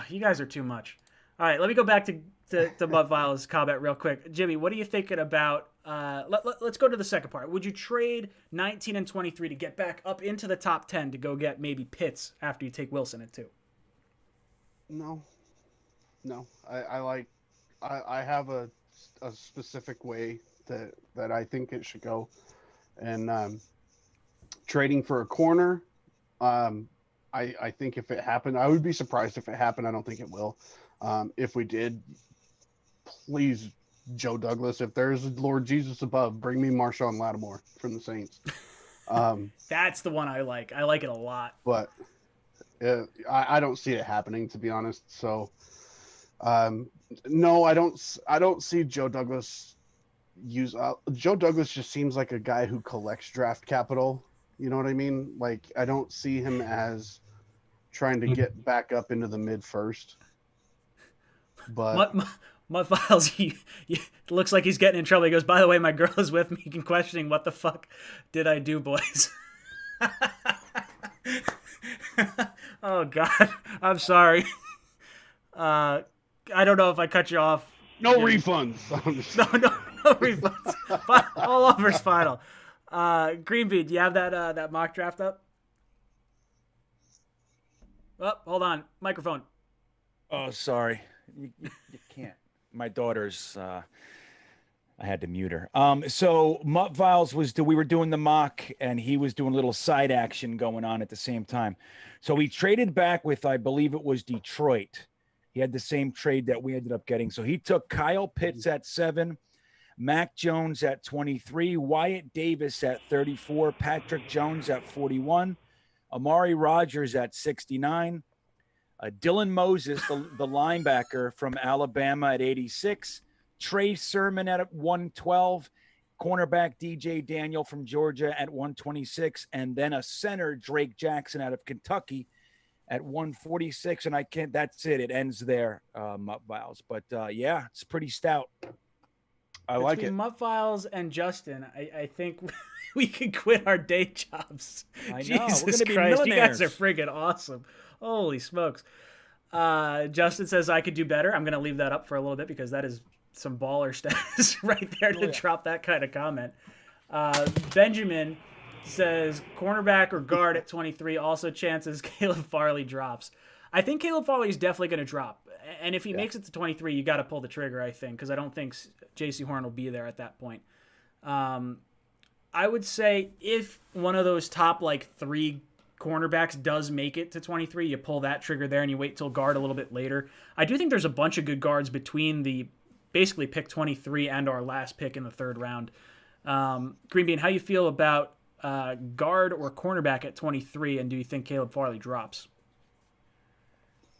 you guys are too much. All right, let me go back to Butt Vile's comment real quick. Jimmy, what are you thinking about? Let's go to the second part. Would you trade 19 and 23 to get back up into the top 10 to go get maybe Pitts after you take Wilson at 2? No. I have a specific way that I think it should go, and trading for a corner. I think if it happened, I would be surprised if it happened. I don't think it will. If we did, please, Joe Douglas, if there's Lord Jesus above, bring me Marshawn Lattimore from the Saints. That's the one I like. I like it a lot. But I don't see it happening, to be honest. So, no, I don't see Joe Douglas use. Joe Douglas just seems like a guy who collects draft capital. You know what I mean? Like, I don't see him as trying to get back up into the mid first. But Mutt Files, he looks like he's getting in trouble. He goes, by the way, my girl is with me and questioning what the fuck did I do, boys? Oh, God. I'm sorry. I don't know if I cut you off. No refunds. No refunds. All over's final. Green Bean, do you have that mock draft up? Oh, hold on. Microphone. Oh, sorry. You can't. My daughter's. I had to mute her. So Mutt Viles we were doing the mock, and he was doing a little side action going on at the same time. So he traded back with, I believe it was Detroit. He had the same trade that we ended up getting. So he took Kyle Pitts at 7, Mac Jones at 23, Wyatt Davis at 34, Patrick Jones at 41, Amari Rogers at 69, Dylan Moses, the linebacker from Alabama at 86, Trey Sermon at 112, cornerback DJ Daniel from Georgia at 126, and then a center, Drake Jackson out of Kentucky at 146. And that's it. It ends there, Mutt Viles. But yeah, it's pretty stout. I like it. Mutt Viles and Justin, I think we could quit our day jobs. I know. Jesus We're gonna be Christ, you guys millionaires. are friggin' awesome. Holy smokes. Justin says I could do better. I'm going to leave that up for a little bit because that is some baller status right there to drop that kind of comment. Benjamin says cornerback or guard at 23. Also chances Caleb Farley drops. I think Caleb Farley is definitely going to drop. And if he makes it to 23, you got to pull the trigger, I think, because I don't think J.C. Horn will be there at that point. I would say if one of those top 3 cornerbacks does make it to 23, you pull that trigger there and you wait till guard a little bit later. I do think there's a bunch of good guards between the basically pick 23 and our last pick in the 3rd round. Green Bean, how you feel about guard or cornerback at 23, and do you think Caleb Farley drops?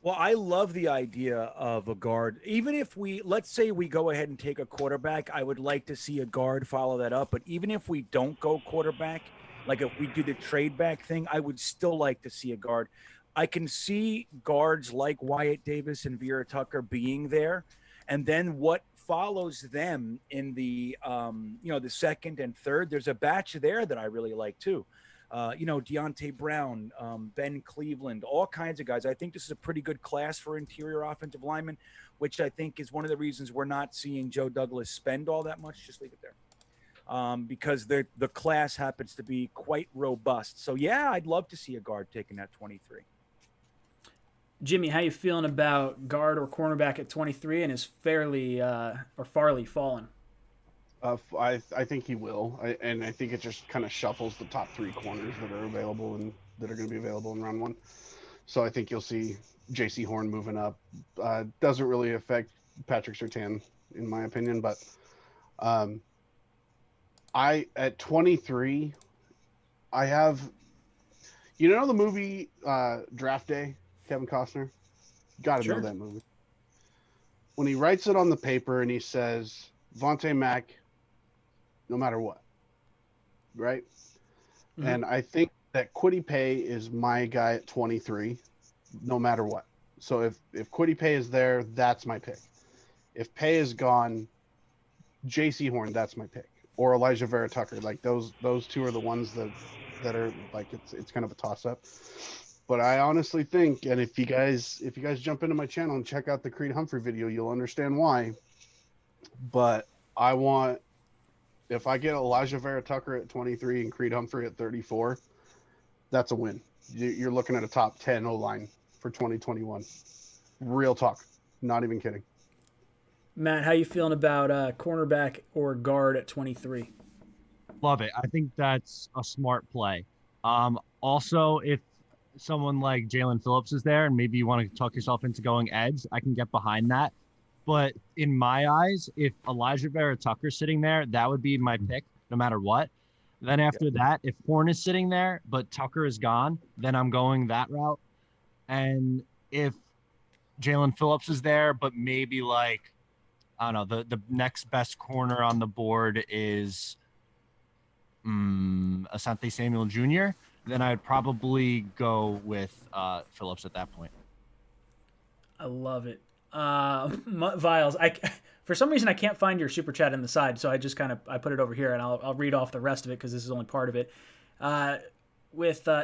Well, I love the idea of a guard. Even if let's say we go ahead and take a quarterback, I would like to see a guard follow that up. But even if we don't go quarterback, like if we do the trade back thing, I would still like to see a guard. I can see guards like Wyatt Davis and Vera Tucker being there. And then what follows them in the, the 2nd and 3rd, there's a batch there that I really like too. Deontay Brown, Ben Cleveland, all kinds of guys. I think this is a pretty good class for interior offensive linemen, which I think is one of the reasons we're not seeing Joe Douglas spend all that much. Just leave it there. Because the class happens to be quite robust. So, yeah, I'd love to see a guard taking that 23. Jimmy, how you feeling about guard or cornerback at 23, and is Farley fallen? I think he will, and I think it just kind of shuffles the top 3 corners that are available and that are going to be available in round 1. So I think you'll see J.C. Horn moving up. Doesn't really affect Patrick Surtain, in my opinion, but at 23, I have, the movie Draft Day, Kevin Costner? Got to know that movie. When he writes it on the paper and he says, Vontae Mack, no matter what, right? Mm-hmm. And I think that Kwity Paye is my guy at 23, no matter what. So if Kwity Paye is there, that's my pick. If Paye is gone, J.C. Horn, that's my pick. Or Elijah Vera Tucker. Like those 2 are the ones that are like it's kind of a toss up. But I honestly think, and if you guys jump into my channel and check out the Creed Humphrey video, you'll understand why. But if I get Elijah Vera Tucker at 23 and Creed Humphrey at 34, that's a win. You're looking at a top 10 O-line for 2021. Real talk. Not even kidding. Matt, how you feeling about cornerback or guard at 23? Love it. I think that's a smart play. Also, if someone like Jalen Phillips is there and maybe you want to talk yourself into going edge, I can get behind that. But in my eyes, if Elijah Vera Tucker's sitting there, that would be my pick no matter what. Then after that, if Horn is sitting there, but Tucker is gone, then I'm going that route. And if Jalen Phillips is there, but maybe like, I don't know, the next best corner on the board is Asante Samuel Jr., then I'd probably go with Phillips at that point. I love it. Viles, for some reason I can't find your super chat in the side, so I just I put it over here, and I'll read off the rest of it because this is only part of it.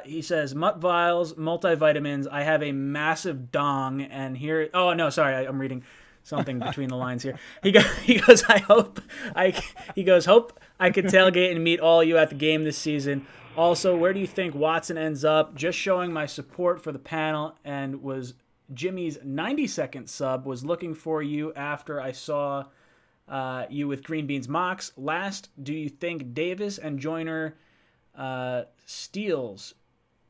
He says, Mutt Viles, multivitamins, I have a massive dong, and here, oh no, sorry, I'm reading something between the lines here. He goes, hope I could tailgate and meet all you at the game this season. Also, where do you think Watson ends up? Just showing my support for the panel, and was Jimmy's 90-second sub, was looking for you after I saw you with Green Beans Mocks. Last, do you think Davis and Joyner steals,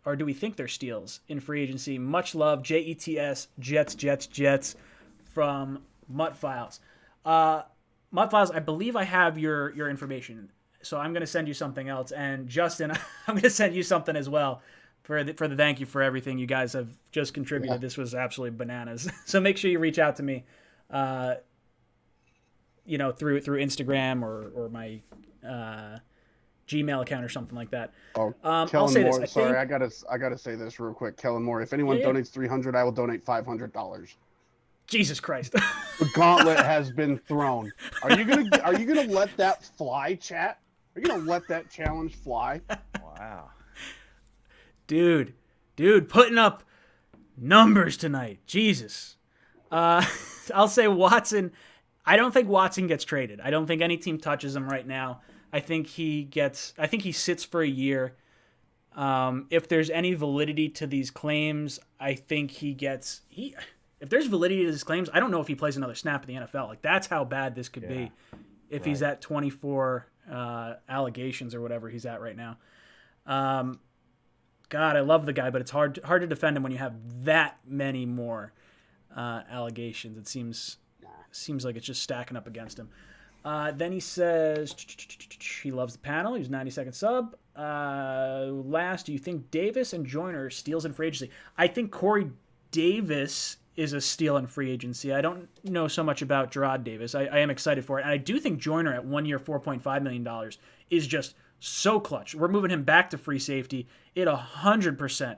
or do we think they're steals in free agency? Much love, JETS, Jets, from Mutt Files. Mutt Files, I believe I have your information, so I'm going to send you something else. And Justin, I'm going to send you something as well for the thank you for everything you guys have just contributed. Yeah. This was absolutely bananas. So make sure you reach out to me, through Instagram or my Gmail account or something like that. Kellen Moore. Sorry, I gotta say this real quick. Kellen Moore, if anyone donates $300, I will donate $500. Jesus Christ! The gauntlet has been thrown. Are you gonna let that fly, chat? Are you gonna let that challenge fly? Wow. Dude, putting up numbers tonight. Jesus. I'll say Watson. I don't think Watson gets traded. I don't think any team touches him right now. I think he sits for a year. If there's any validity to these claims, I think if there's validity to his claims, I don't know if he plays another snap in the NFL. Like, that's how bad this could be if he's at 24 allegations or whatever he's at right now. God, I love the guy, but it's hard to defend him when you have that many more allegations. It seems like it's just stacking up against him. Then he says he loves the panel. He was 90-second sub. Last, do you think Davis and Joyner steals in free agency? I think Corey Davis is a steal in free agency. I don't know so much about Gerard Davis. I am excited for it. And I do think Joyner at 1 year, $4.5 million is just so clutch. We're moving him back to free safety. It 100%,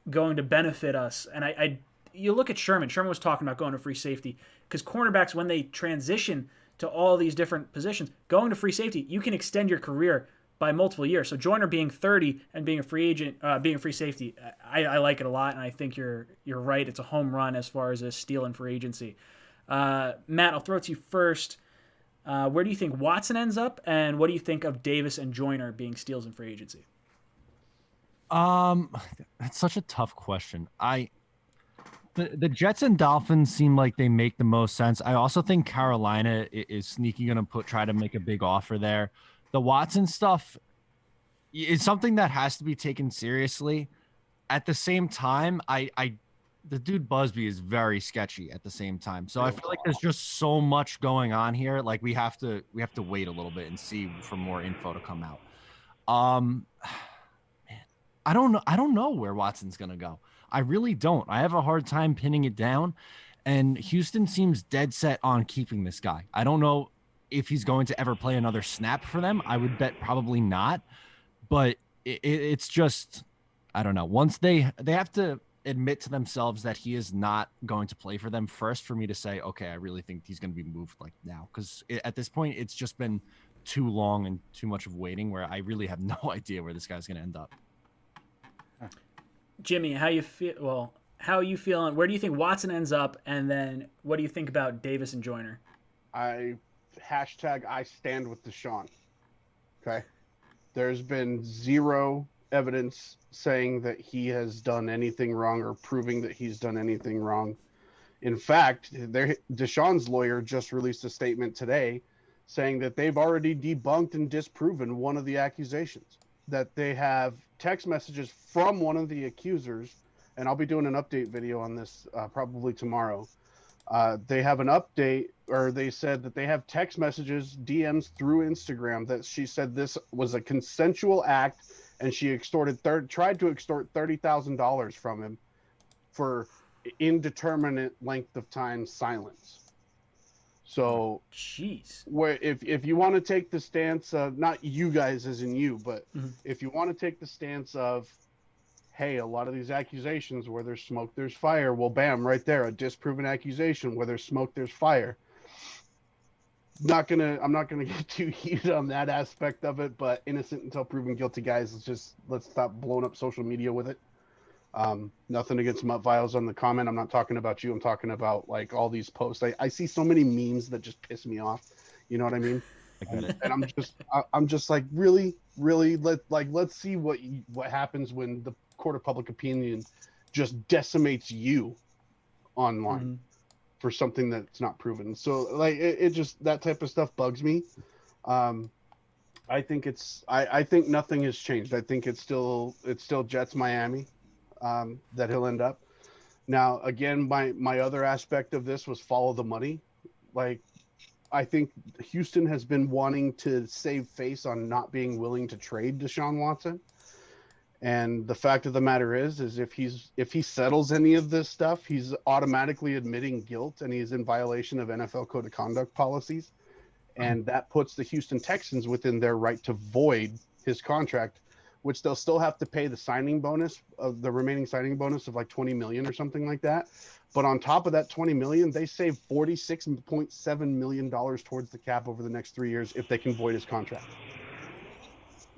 going to benefit us. And you look at Sherman. Sherman was talking about going to free safety because cornerbacks, when they transition to all these different positions, going to free safety, you can extend your career by multiple years. So Joyner being 30 and being a free agent, being a free safety, I like it a lot, and I think you're right. It's a home run as far as a steal in free agency. Matt, I'll throw it to you first. Where do you think Watson ends up, and what do you think of Davis and Joyner being steals in free agency? That's such a tough question. The Jets and Dolphins seem like they make the most sense. I also think Carolina is sneaky going to try to make a big offer there. The Watson stuff is something that has to be taken seriously. At the same time, the dude Busby is very sketchy at the same time. So I feel like there's just so much going on here. Like we have to wait a little bit and see for more info to come out. Man, I don't know where Watson's going to go. I really don't. I have a hard time pinning it down, and Houston seems dead set on keeping this guy. I don't know if he's going to ever play another snap for them. I would bet probably not, but it's just, I don't know. Once they have to admit to themselves that he is not going to play for them first for me to say, okay, I really think he's going to be moved like now. Because at this point, it's just been too long and too much of waiting where I really have no idea where this guy's going to end up. Jimmy, how you feel? Well, how are you feeling? Where do you think Watson ends up? And then what do you think about Davis and Joyner? I stand with Deshawn. Okay. There's been zero evidence saying that he has done anything wrong or proving that he's done anything wrong. In fact, Deshawn's lawyer just released a statement today saying that they've already debunked and disproven one of the accusations, that they have text messages from one of the accusers, and I'll be doing an update video on this probably tomorrow. They have an update, or they said that they have text messages, DMs through Instagram, that she said this was a consensual act, and she tried to extort $30,000 from him for indeterminate length of time silence. So, jeez, where if you want to take the stance of, not you guys as in you, but if you want to take the stance of, hey, a lot of these accusations, where there's smoke, there's fire. Well, bam, right there, a disproven accusation. Where there's smoke, there's fire. I'm not gonna get too heated on that aspect of it, but innocent until proven guilty, guys. Let's stop blowing up social media with it. Nothing against Mutt Viles on the comment. I'm not talking about you. I'm talking about like all these posts. I see so many memes that just piss me off. You know what I mean? And I'm just like, really, let's see what happens when the court of public opinion just decimates you online for something that's not proven. So like it just, that type of stuff bugs me. I think I think nothing has changed. I think it's still Jets Miami that he'll end up. Now again, my other aspect of this was follow the money. Like, I think Houston has been wanting to save face on not being willing to trade Deshaun Watson. And the fact of the matter is if he settles any of this stuff, he's automatically admitting guilt, and he's in violation of NFL code of conduct policies. And that puts the Houston Texans within their right to void his contract, which they'll still have to pay the signing bonus of the remaining signing bonus of like 20 million or something like that. But on top of that 20 million, they save $46.7 million towards the cap over the next 3 years if they can void his contract.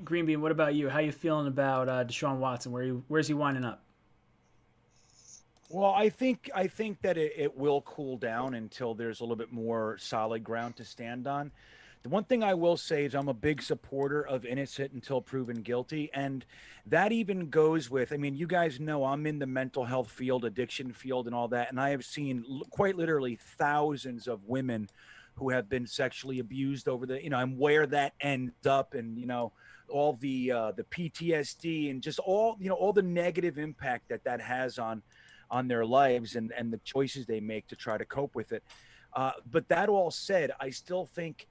Greenbean, what about you? How you feeling about Deshaun Watson? Where's he winding up? Well, I think that it will cool down until there's a little bit more solid ground to stand on. The one thing I will say is I'm a big supporter of innocent until proven guilty. And that even goes with, I mean, you guys know I'm in the mental health field, addiction field and all that. And I have seen quite literally thousands of women who have been sexually abused over and where that ends up, and, all the PTSD and just all the negative impact that has on their lives and the choices they make to try to cope with it. But that all said, I still think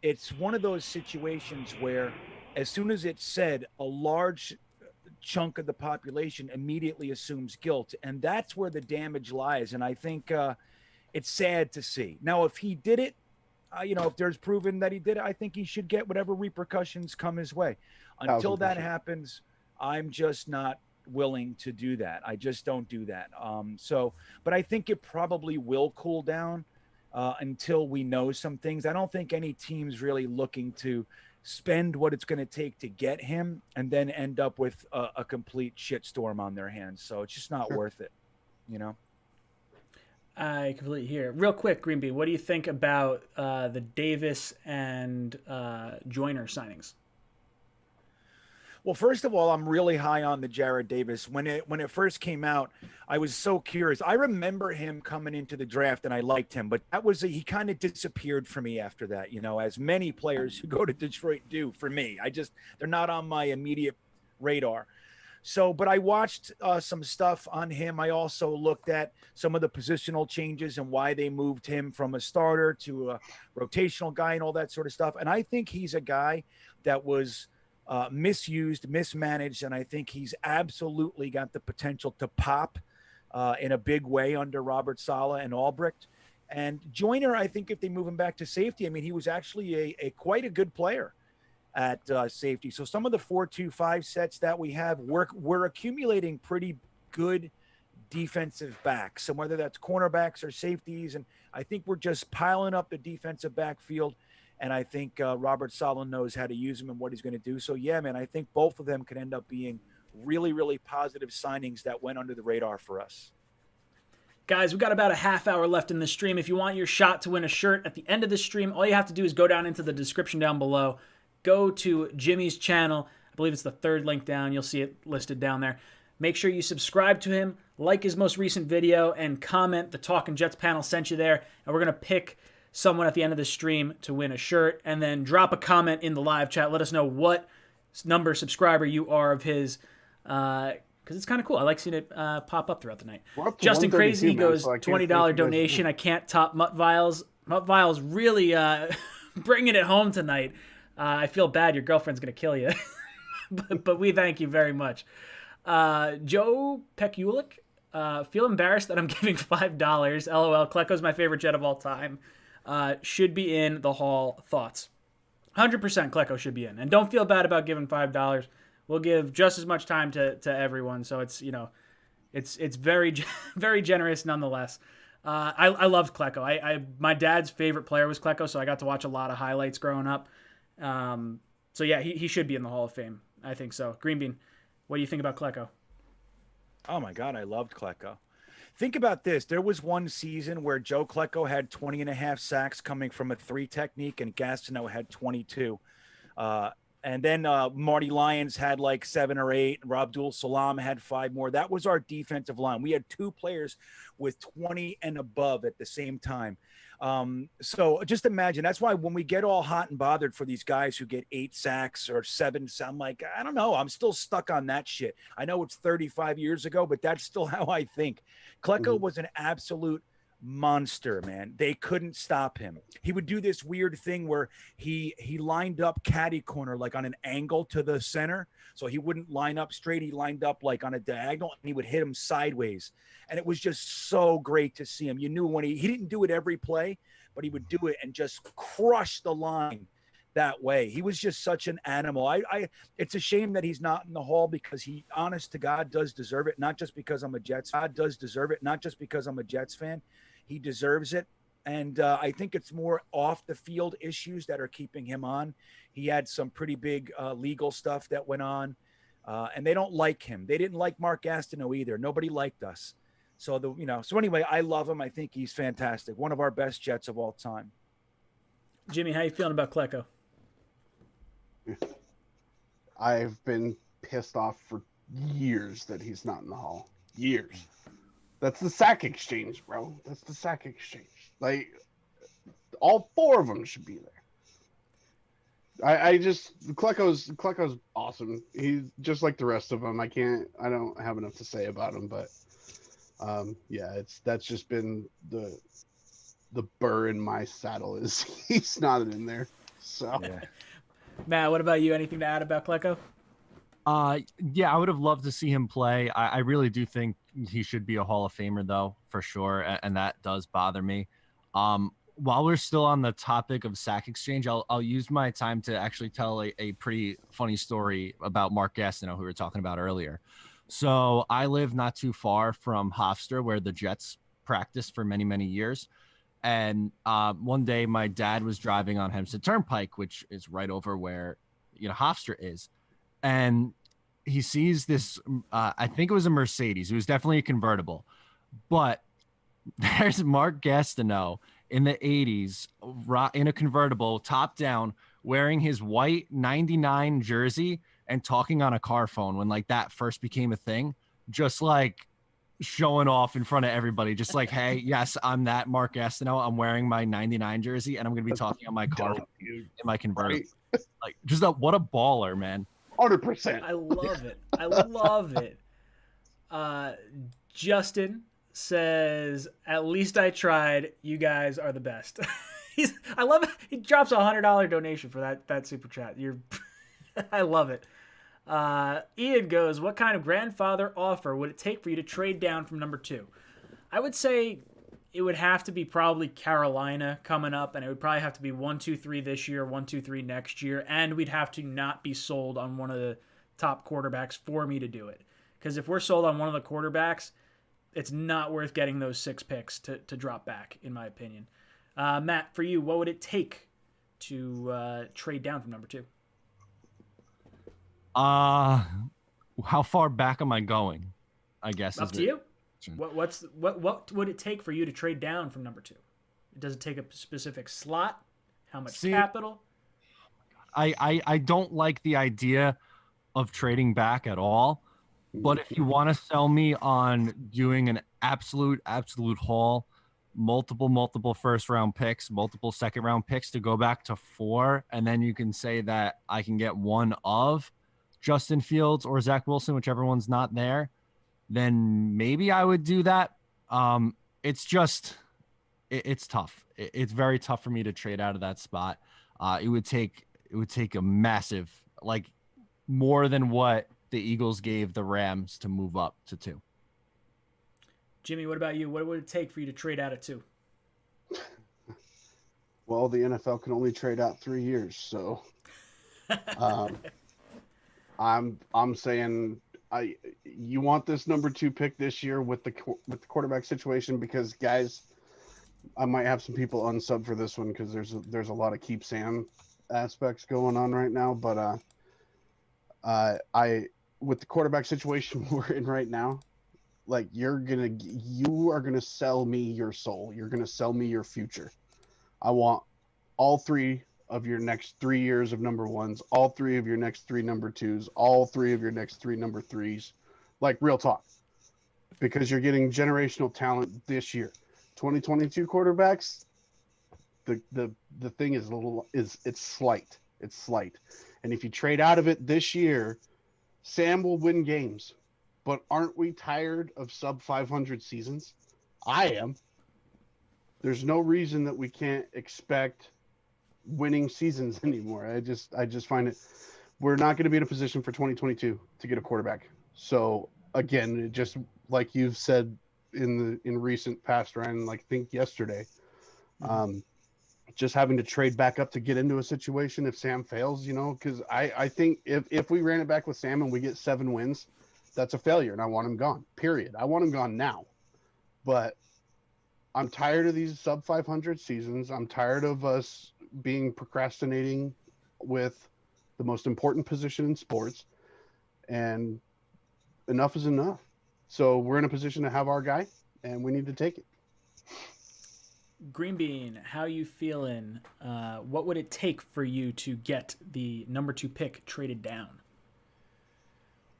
it's one of those situations where as soon as it's said, a large chunk of the population immediately assumes guilt. And that's where the damage lies. And I think it's sad to see. Now, if he did it, if there's proven that he did it, I think he should get whatever repercussions come his way. Until that happens, I'm just not willing to do that. I just don't do that. But I think it probably will cool down until we know some things. I don't think any team's really looking to spend what it's going to take to get him and then end up with a complete shitstorm on their hands. So it's just not worth it, I completely hear. Real quick, Greenbean, what do you think about the Davis and Joyner signings? Well, first of all, I'm really high on the Gerard Davis. When it first came out, I was so curious. I remember him coming into the draft, and I liked him, but he kind of disappeared for me after that. As many players who go to Detroit do for me. They're not on my immediate radar. So, but I watched some stuff on him. I also looked at some of the positional changes and why they moved him from a starter to a rotational guy and all that sort of stuff. And I think he's a guy that was misused, mismanaged, and I think he's absolutely got the potential to pop in a big way under Robert Saleh and Albrecht. And Joyner, I think if they move him back to safety, I mean, he was actually a quite a good player at safety. So some of the 4-2-5 sets that we have, we're accumulating pretty good defensive backs. So whether that's cornerbacks or safeties, and I think we're just piling up the defensive backfield. And I think Robert Saleh knows how to use him and what he's going to do. So, yeah, man, I think both of them could end up being really, really positive signings that went under the radar for us. Guys, we've got about a half hour left in the stream. If you want your shot to win a shirt at the end of the stream, all you have to do is go down into the description down below. Go to Jimmy's channel. I believe it's the third link down. You'll see it listed down there. Make sure you subscribe to him, like his most recent video, and comment the Talkin' Jets panel sent you there. And we're going to pick someone at the end of the stream to win a shirt. And then drop a comment in the live chat. Let us know what number subscriber you are of his, because it's kind of cool. I like seeing it pop up throughout the night. Justin Crazy goes, $20 donation. I can't top Mutt Viles. Mutt Viles really bringing it home tonight. I feel bad. Your girlfriend's going to kill you. but we thank you very much. Joe Pekulik, feel embarrassed that I'm giving $5. LOL. Klecko's my favorite Jet of all time. Should be in the Hall. Thoughts? 100% Klecko should be in. And don't feel bad about giving $5. We'll give just as much time to everyone. So it's, it's very, very generous nonetheless. I loved Klecko. My dad's favorite player was Klecko, so I got to watch a lot of highlights growing up. So yeah, he should be in the Hall of Fame. I think so. Green Bean, what do you think about Klecko? Oh my God, I loved Klecko. Think about this. There was one season where Joe Klecko had 20.5 sacks coming from a 3 technique, and Gastineau had 22. And then Marty Lyons had like 7 or 8. Rob Abdul Salam had 5 more. That was our defensive line. We had 2 players with 20 and above at the same time. So just imagine. That's why when we get all hot and bothered for these guys who get 8 sacks or 7, I'm like, I don't know. I'm still stuck on that shit. I know it's 35 years ago, but that's still how I think. Klecko was an absolute monster, man. They couldn't stop him. He would do this weird thing where he lined up catty corner like on an angle to the center, so he wouldn't line up straight. He lined up like on a diagonal, and he would hit him sideways. And it was just so great to see him. You knew when he didn't do it every play, but he would do it and just crush the line that way. He was just such an animal. It's a shame that he's not in the Hall, because he, honest to God, does deserve it. Not just because I'm a Jets. God does deserve it. Not just because I'm a Jets fan. He deserves it. And I think it's more off the field issues that are keeping him on. He had some pretty big legal stuff that went on, and they don't like him. They didn't like Mark Gastineau either. Nobody liked us. So so anyway, I love him. I think he's fantastic. One of our best Jets of all time. Jimmy, how you feeling about Klecko? I've been pissed off for years that he's not in the Hall. Years. That's the sack exchange, bro. That's the sack exchange. Like, all 4 of them should be there. Klecko's awesome. He's just like the rest of them. I don't have enough to say about him, but yeah, that's just been the burr in my saddle is he's not in there. So Yeah. Matt, what about you? Anything to add about Klecko? Yeah, I would have loved to see him play. I really do think he should be a Hall of Famer, though, for sure. And that does bother me. While we're still on the topic of sack exchange, I'll use my time to actually tell a pretty funny story about Mark Gastineau, who we were talking about earlier. So I live not too far from Hofstra, where the Jets practiced for many, many years. And one day my dad was driving on Hempstead Turnpike, which is right over where, Hofstra is. And he sees this, I think it was a Mercedes. It was definitely a convertible. But there's Mark Gastineau in the 80s in a convertible, top down, wearing his white 99 jersey and talking on a car phone when like that first became a thing, just like showing off in front of everybody, just like, hey, yes, I'm that Mark Gastineau. I'm wearing my 99 jersey and I'm going to be talking on my car phone in my convertible. Right? Like, just what a baller, man. 100%. I love it. I love it. Justin says, at least I tried. You guys are the best. I love it. He drops $100 donation for that super chat. I love it. Ian goes, what kind of grandfather offer would it take for you to trade down from number 2? I would say it would have to be probably Carolina coming up, and it would probably have to be 1, 2, 3 this year, 1, 2, 3 next year, and we'd have to not be sold on one of the top quarterbacks for me to do it. Because if we're sold on one of the quarterbacks, it's not worth getting those 6 picks to drop back, in my opinion. Matt, for you, what would it take to trade down from number 2? How far back am I going? I guess Up to you. What would it take for you to trade down from number 2? Does it take a specific slot? How much capital? I don't like the idea of trading back at all. But if you want to sell me on doing an absolute haul, multiple first round picks, multiple second round picks to go back to 4, and then you can say that I can get one of Justin Fields or Zach Wilson, whichever one's not there, then maybe I would do that. It's just, it's tough. It's very tough for me to trade out of that spot. It would take a massive, like more than what the Eagles gave the Rams to move up to 2. Jimmy, what about you? What would it take for you to trade out of 2? Well, the NFL can only trade out 3 years, so I'm saying you want this number 2 pick this year with the quarterback situation, because guys, I might have some people unsub for this one because there's a lot of keep Sam aspects going on right now, but with the quarterback situation we're in right now, like you are gonna sell me your soul. You're gonna sell me your future. I want all 3 of your next 3 years of number 1s, all 3 of your next 3 number 2s, all 3 of your next 3 number 3s, like real talk, because you're getting generational talent this year. 2022 quarterbacks, the thing is it's slight. It's slight. And if you trade out of it this year, Sam will win games. But aren't we tired of sub 500 seasons? I am. There's no reason that we can't expect winning seasons anymore. I just find it, we're not going to be in a position for 2022 to get a quarterback. So again, it just like you've said in recent past, Ryan, like think yesterday, just having to trade back up to get into a situation if Sam fails, because I think if we ran it back with Sam and we get 7 wins, that's a failure, and I want him gone, period. I want him gone now. But I'm tired of these sub 500 seasons. I'm tired of us procrastinating with the most important position in sports, and enough is enough. So we're in a position to have our guy, and we need to take it. Green Bean, how you feeling? What would it take for you to get the number 2 pick traded down?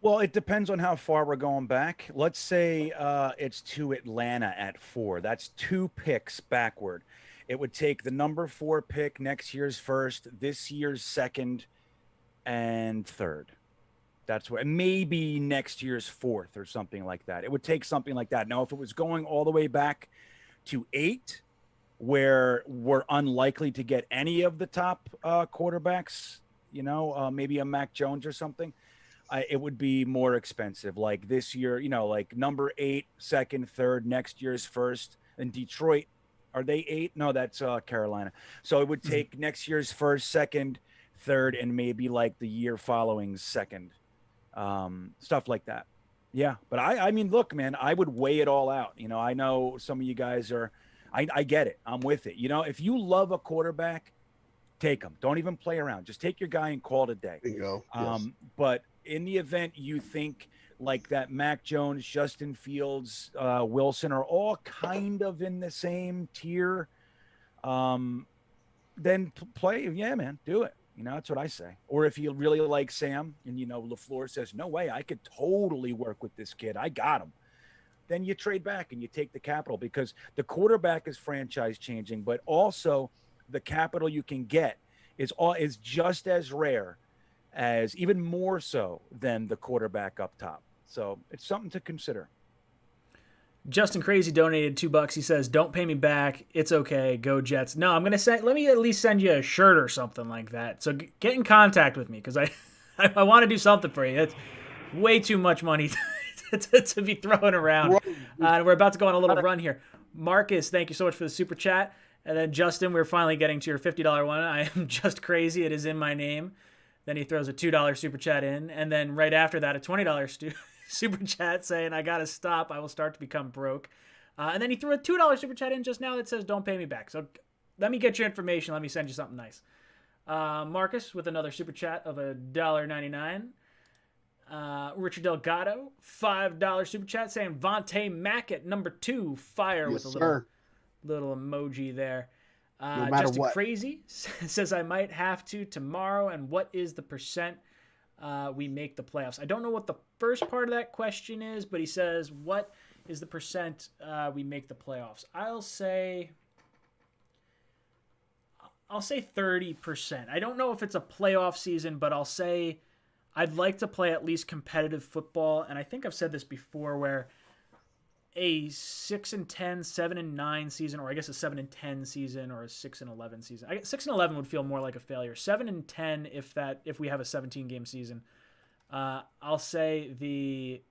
Well, it depends on how far we're going back. Let's say it's to Atlanta at 4. That's 2 picks backward. It would take the number 4 pick, next year's first, this year's second, and third. That's what, maybe next year's 4th or something like that. It would take something like that. Now, if it was going all the way back to 8, where we're unlikely to get any of the top quarterbacks, maybe a Mac Jones or something, it would be more expensive. Like this year, like number 8, second, third, next year's first. And Detroit, are they 8? No, that's Carolina. So it would take next year's first, second, third, and maybe like the year following second, stuff like that. Yeah, but I mean, look, man, I would weigh it all out. I know some of you guys are. I get it. I'm with it. If you love a quarterback, take him. Don't even play around. Just take your guy and call it a day. Bingo. Yes. But in the event you think like that Mac Jones, Justin Fields, Wilson are all kind of in the same tier, then play. Yeah, man, do it. That's what I say. Or if you really like Sam and, LaFleur says, no way, I could totally work with this kid. I got him. Then you trade back and you take the capital, because the quarterback is franchise changing, but also the capital you can get is just as rare as, even more so than the quarterback up top. So it's something to consider. Justin Crazy donated $2. He says, don't pay me back. It's okay. Go Jets. No, I'm going to say, let me at least send you a shirt or something like that. So get in contact with me, because I want to do something for you. It's way too much money to be throwing around. We're about to go on a little run here. Marcus, thank you so much for the super chat. And then Justin, we're finally getting to your $50 one. I am just crazy. It is in my name. Then he throws a $2 super chat in. And then right after that, a $20 super chat saying, I got to stop. I will start to become broke. And then he threw a $2 super chat in just now that says, don't pay me back. So let me get your information. Let me send you something nice. Marcus with another super chat of $1.99. Richard Delgado, $5 super chat saying Vontae Mack at number 2, fire Yes, with a sir. little emoji there. No matter Justin what. Crazy says I might have to tomorrow. And what is the percent we make the playoffs? I don't know what the first part of that question is, but he says, what is the percent we make the playoffs? I'll say 30%. I don't know if it's a playoff season, but I'll say I'd like to play at least competitive football. And I think I've said this before, where a 6-10, 7-9 season, or I guess a 7-10 season, or a 6-11 season. I guess 6-11 would feel more like a failure. 7-10 if we have a 17-game season. I'll say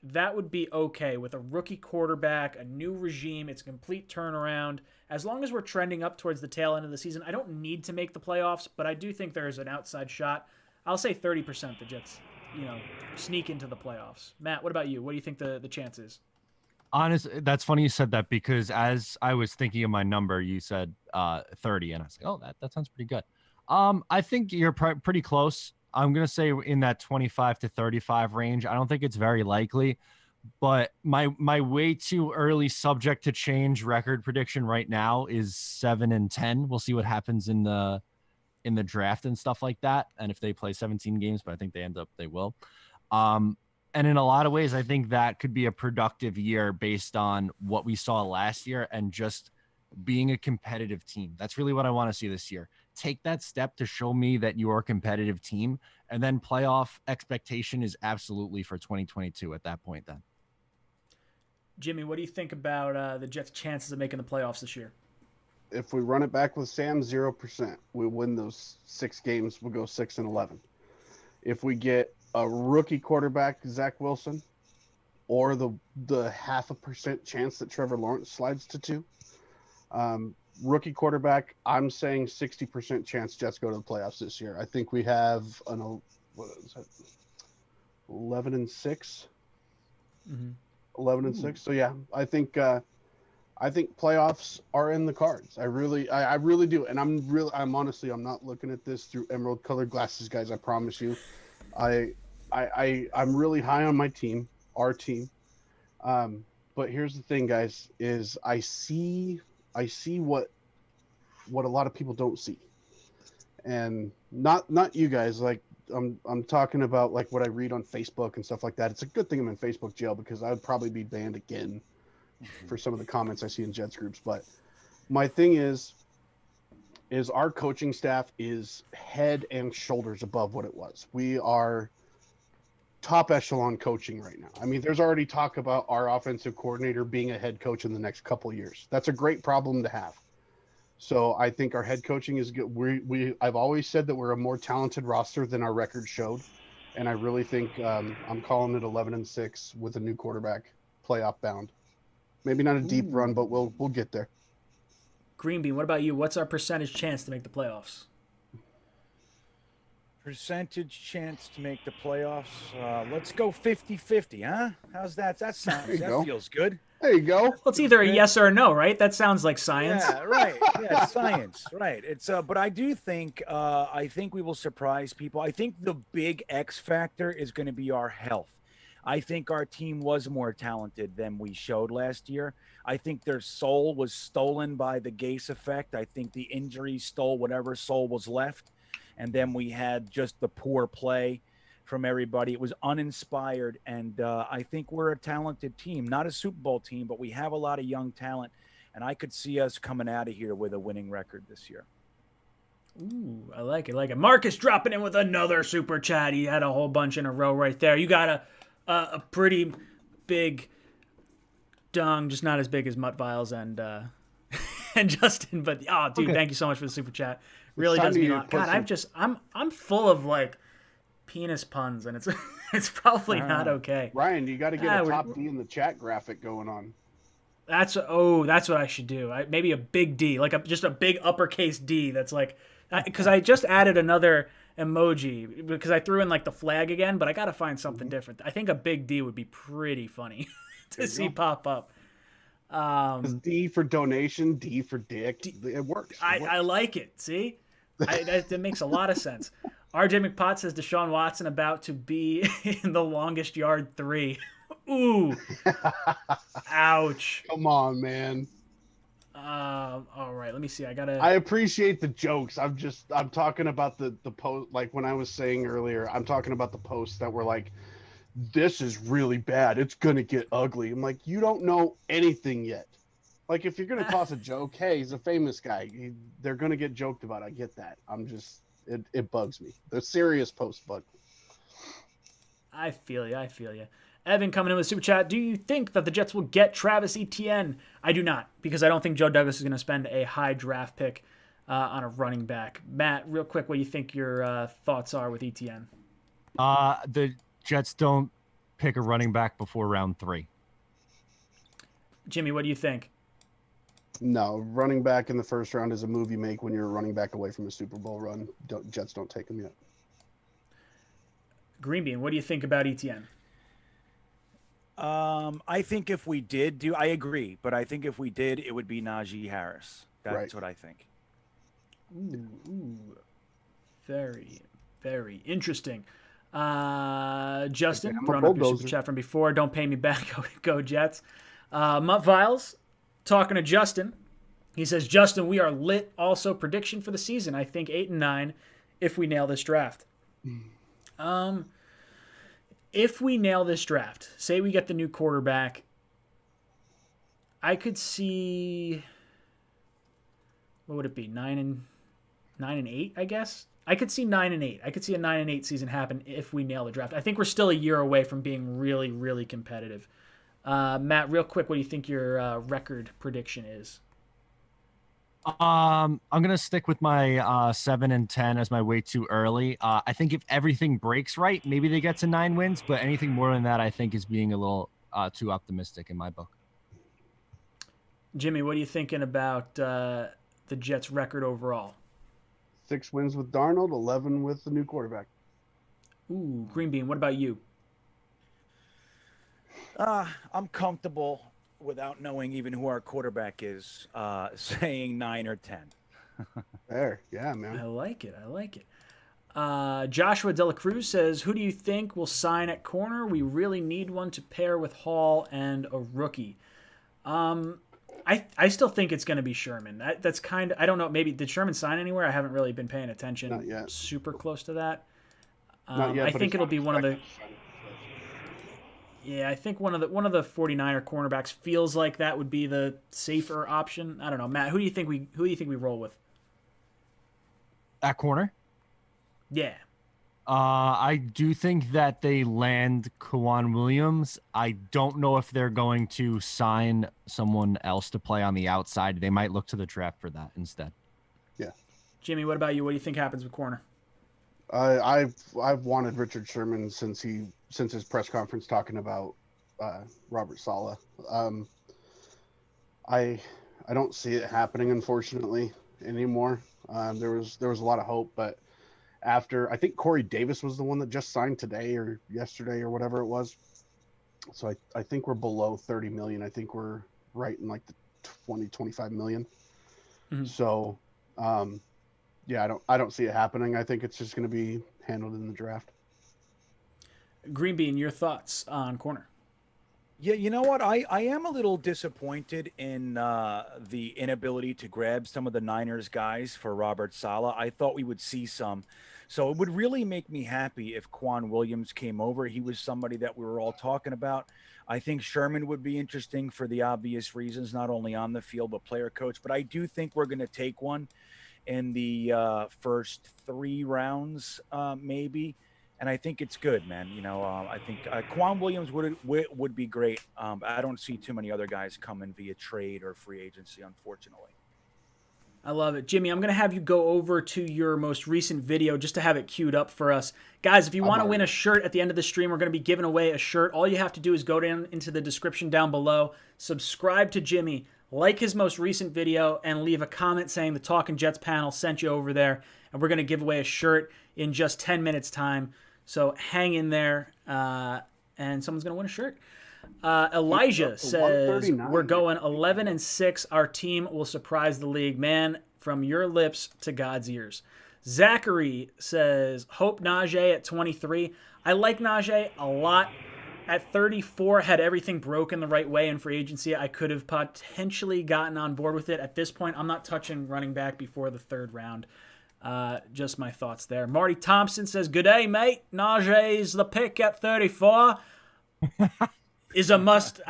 that would be okay with a rookie quarterback, a new regime. It's a complete turnaround. As long as we're trending up towards the tail end of the season, I don't need to make the playoffs, but I do think there's an outside shot. I'll say 30% the Jets, sneak into the playoffs. Matt, what about you? What do you think the chance is? Honestly, that's funny you said that, because as I was thinking of my number, you said 30, and I was like, oh, that sounds pretty good. I think you're pretty close. I'm gonna say in that 25 to 35 range. I don't think it's very likely, but my way too early, subject to change record prediction right now is 7-10. We'll see what happens in the draft and stuff like that, and if they play 17 games, but I think they will. And in a lot of ways, I think that could be a productive year based on what we saw last year and just being a competitive team. That's really what I want to see this year. Take that step to show me that you're a competitive team, and then playoff expectation is absolutely for 2022 at that point then. Jimmy, what do you think about the Jets' chances of making the playoffs this year? If we run it back with Sam, 0%. We win those 6 games. We'll go 6-11. If we get a rookie quarterback, Zach Wilson, or the 0.5% chance that Trevor Lawrence slides to 2. Rookie quarterback, I'm saying 60% chance Jets go to the playoffs this year. I think we have 11-6. 11-6. So yeah, I think playoffs are in the cards. I really do. And I'm honestly, I'm not looking at this through emerald colored glasses, guys. I promise you. I'm really high on my team, our team. But here's the thing, guys, is I see what a lot of people don't see. And not you guys, like I'm talking about like what I read on Facebook and stuff like that. It's a good thing I'm in Facebook jail, because I would probably be banned again for some of the comments I see in Jets groups. But my thing is our coaching staff is head and shoulders above what it was. We are top echelon coaching right now. I mean, there's already talk about our offensive coordinator being a head coach in the next couple of years. That's a great problem to have. So I think our head coaching is good. I've always said that we're a more talented roster than our record showed. And I really think I'm calling it 11-6 with a new quarterback, playoff bound. Maybe not a deep run, but we'll get there. Greenbean, what about you? What's our percentage chance to make the playoffs? Percentage chance to make the playoffs. Let's go 50-50, huh? How's that? That feels good. There you go. Well, it's either a yes or a no, right? That sounds like science. Yeah, right. Yeah, science. Right. It's but I do think I think we will surprise people. I think the big X factor is going to be our health. I think our team was more talented than we showed last year. I think their soul was stolen by the Gase effect. I think the injuries stole whatever soul was left. And then we had just the poor play from everybody. It was uninspired. And I think we're a talented team, not a Super Bowl team, but we have a lot of young talent. And I could see us coming out of here with a winning record this year. Ooh, I like it. Marcus dropping in with another super chat. He had a whole bunch in a row right there. You got a pretty big dung, just not as big as Mutt Viles and Justin. But dude, okay. Thank you so much for the super chat. Really does mean a lot. God, I'm full of like penis puns, and it's probably not okay. Ryan, you got to get a top D in the chat graphic going on. That's what I should do. Maybe a big D, like just a big uppercase D. That's like, because I just added another emoji because I threw in like the flag again, but I got to find something different. I think a big D would be pretty funny to see pop up. D for donation, D for dick. It works. I like it. See, That makes a lot of sense. RJ McPott says Deshaun Watson about to be in the longest yard 3. Ooh. Ouch. Come on, man. All right, let me see. I appreciate the jokes. I'm talking about the post, like when I was saying earlier, I'm talking about the posts that were like, this is really bad. It's going to get ugly. I'm like, you don't know anything yet. Like, if you're going to toss a joke, hey, he's a famous guy. They're going to get joked about. I get that. It bugs me. The serious post bug. I feel you. Evan coming in with super chat. Do you think that the Jets will get Travis Etienne? I do not, because I don't think Joe Douglas is going to spend a high draft pick on a running back. Matt, real quick, what do you think your thoughts are with Etienne? The Jets don't pick a running back before round 3. Jimmy, what do you think? No, running back in the first round is a move you make when you're a running back away from a Super Bowl run. Jets don't take him yet. Greenbean, what do you think about Etienne? I think if we did I agree, but I think if we did, it would be Najee Harris. That's what I think. Ooh. Very, very interesting. Justin, throwing up your super chat from before. Don't pay me back. Go Jets. Mutt Viles, talking to Justin. He says, Justin, we are lit. Also, prediction for the season. I think 8-9 if we nail this draft. If we nail this draft, say we get the new quarterback, I could see, what would it be? 9-8, I guess. I could see 9-8. I could see a 9-8 season happen if we nail the draft. I think we're still a year away from being really, really competitive. Matt, real quick, what do you think your record prediction is? I'm gonna stick with my 7-10 as my way too early. I think if everything breaks right, maybe they get to 9 wins, but anything more than that, I think, is being a little too optimistic in my book. Jimmy, what are you thinking about the Jets' record overall? 6 wins with Darnold, 11 with the new quarterback. Ooh, Greenbean, what about you? I'm comfortable without knowing even who our quarterback is, saying 9 or 10. There, yeah, man. I like it. Joshua Dela Cruz says, who do you think will sign at corner? We really need one to pair with Hall and a rookie. I still think it's going to be Sherman. That's kind of, I don't know, maybe did Sherman sign anywhere? I haven't really been paying attention. Not yet. Super close to that. Not yet, I think it'll be one of the. Yeah, I think one of the 49er cornerbacks feels like that would be the safer option. I don't know, Matt. Who do you think we roll with? At corner? Yeah. I do think that they land Kwan Williams. I don't know if they're going to sign someone else to play on the outside. They might look to the draft for that instead. Yeah. Jimmy, what about you? What do you think happens with corner? I've wanted Richard Sherman since his press conference talking about Robert Saleh. I don't see it happening, unfortunately, anymore. There was a lot of hope, but after, I think Corey Davis was the one that just signed today or yesterday or whatever it was. So I think we're below 30 million. I think we're right in like the 25 million. Mm-hmm. So, yeah, I don't see it happening. I think it's just going to be handled in the draft. Greenbean, your thoughts on corner? Yeah, you know what? I am a little disappointed in the inability to grab some of the Niners guys for Robert Saleh. I thought we would see some. So it would really make me happy if Kwan Williams came over. He was somebody that we were all talking about. I think Sherman would be interesting for the obvious reasons, not only on the field, but player coach. But I do think we're going to take one in the first 3 rounds, maybe. And I think it's good, man. You know, I think Kwan Williams would be great. I don't see too many other guys coming via trade or free agency, unfortunately. I love it. Jimmy, I'm going to have you go over to your most recent video just to have it queued up for us. Guys, if you want to win a shirt at the end of the stream, we're going to be giving away a shirt. All you have to do is go down into the description down below, subscribe to Jimmy, like his most recent video, and leave a comment saying the Talkin' Jets panel sent you over there. And we're going to give away a shirt in just 10 minutes time. So hang in there, and someone's going to win a shirt. Elijah says, we're going 11-6. Our team will surprise the league. Man, from your lips to God's ears. Zachary says, hope Najee at 23. I like Najee a lot. At 34, had everything broken the right way in free agency, I could have potentially gotten on board with it. At this point, I'm not touching running back before the 3rd round. Just my thoughts there. Marty Thompson says, good day, mate. Najee's the pick at 34. Is a must.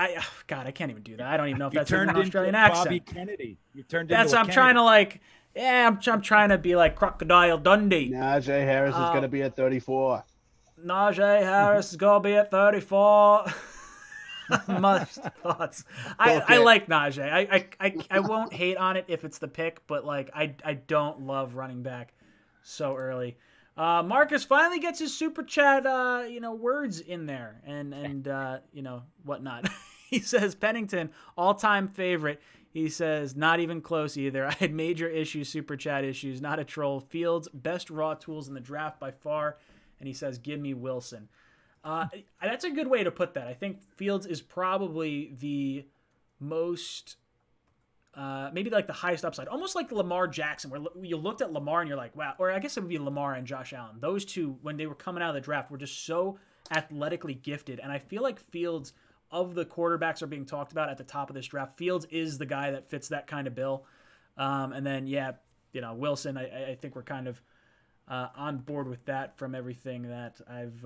God, I can't even do that. I don't even know if that's an Australian accent. Bobby Kennedy. You turned that's into I'm trying to like. Yeah, I'm trying to be like Crocodile Dundee. Najee Harris is going to be at 34. Najee Harris is going to be at 34. Must thoughts. I like Najee. I won't hate on it if it's the pick, but like I don't love running back so early. Marcus finally gets his super chat words in there and whatnot. He says Pennington all-time favorite. He says not even close either. I had major issues, super chat issues, not a troll. Fields best raw tools in the draft by far, and he says give me Wilson. That's a good way to put that. I think Fields is probably the most, maybe like the highest upside, almost like Lamar Jackson, where you looked at Lamar and you're like, wow, or I guess it would be Lamar and Josh Allen. Those two, when they were coming out of the draft, were just so athletically gifted. And I feel like Fields, of the quarterbacks are being talked about at the top of this draft, Fields is the guy that fits that kind of bill. And then, Wilson, I think we're kind of on board with that from everything that I've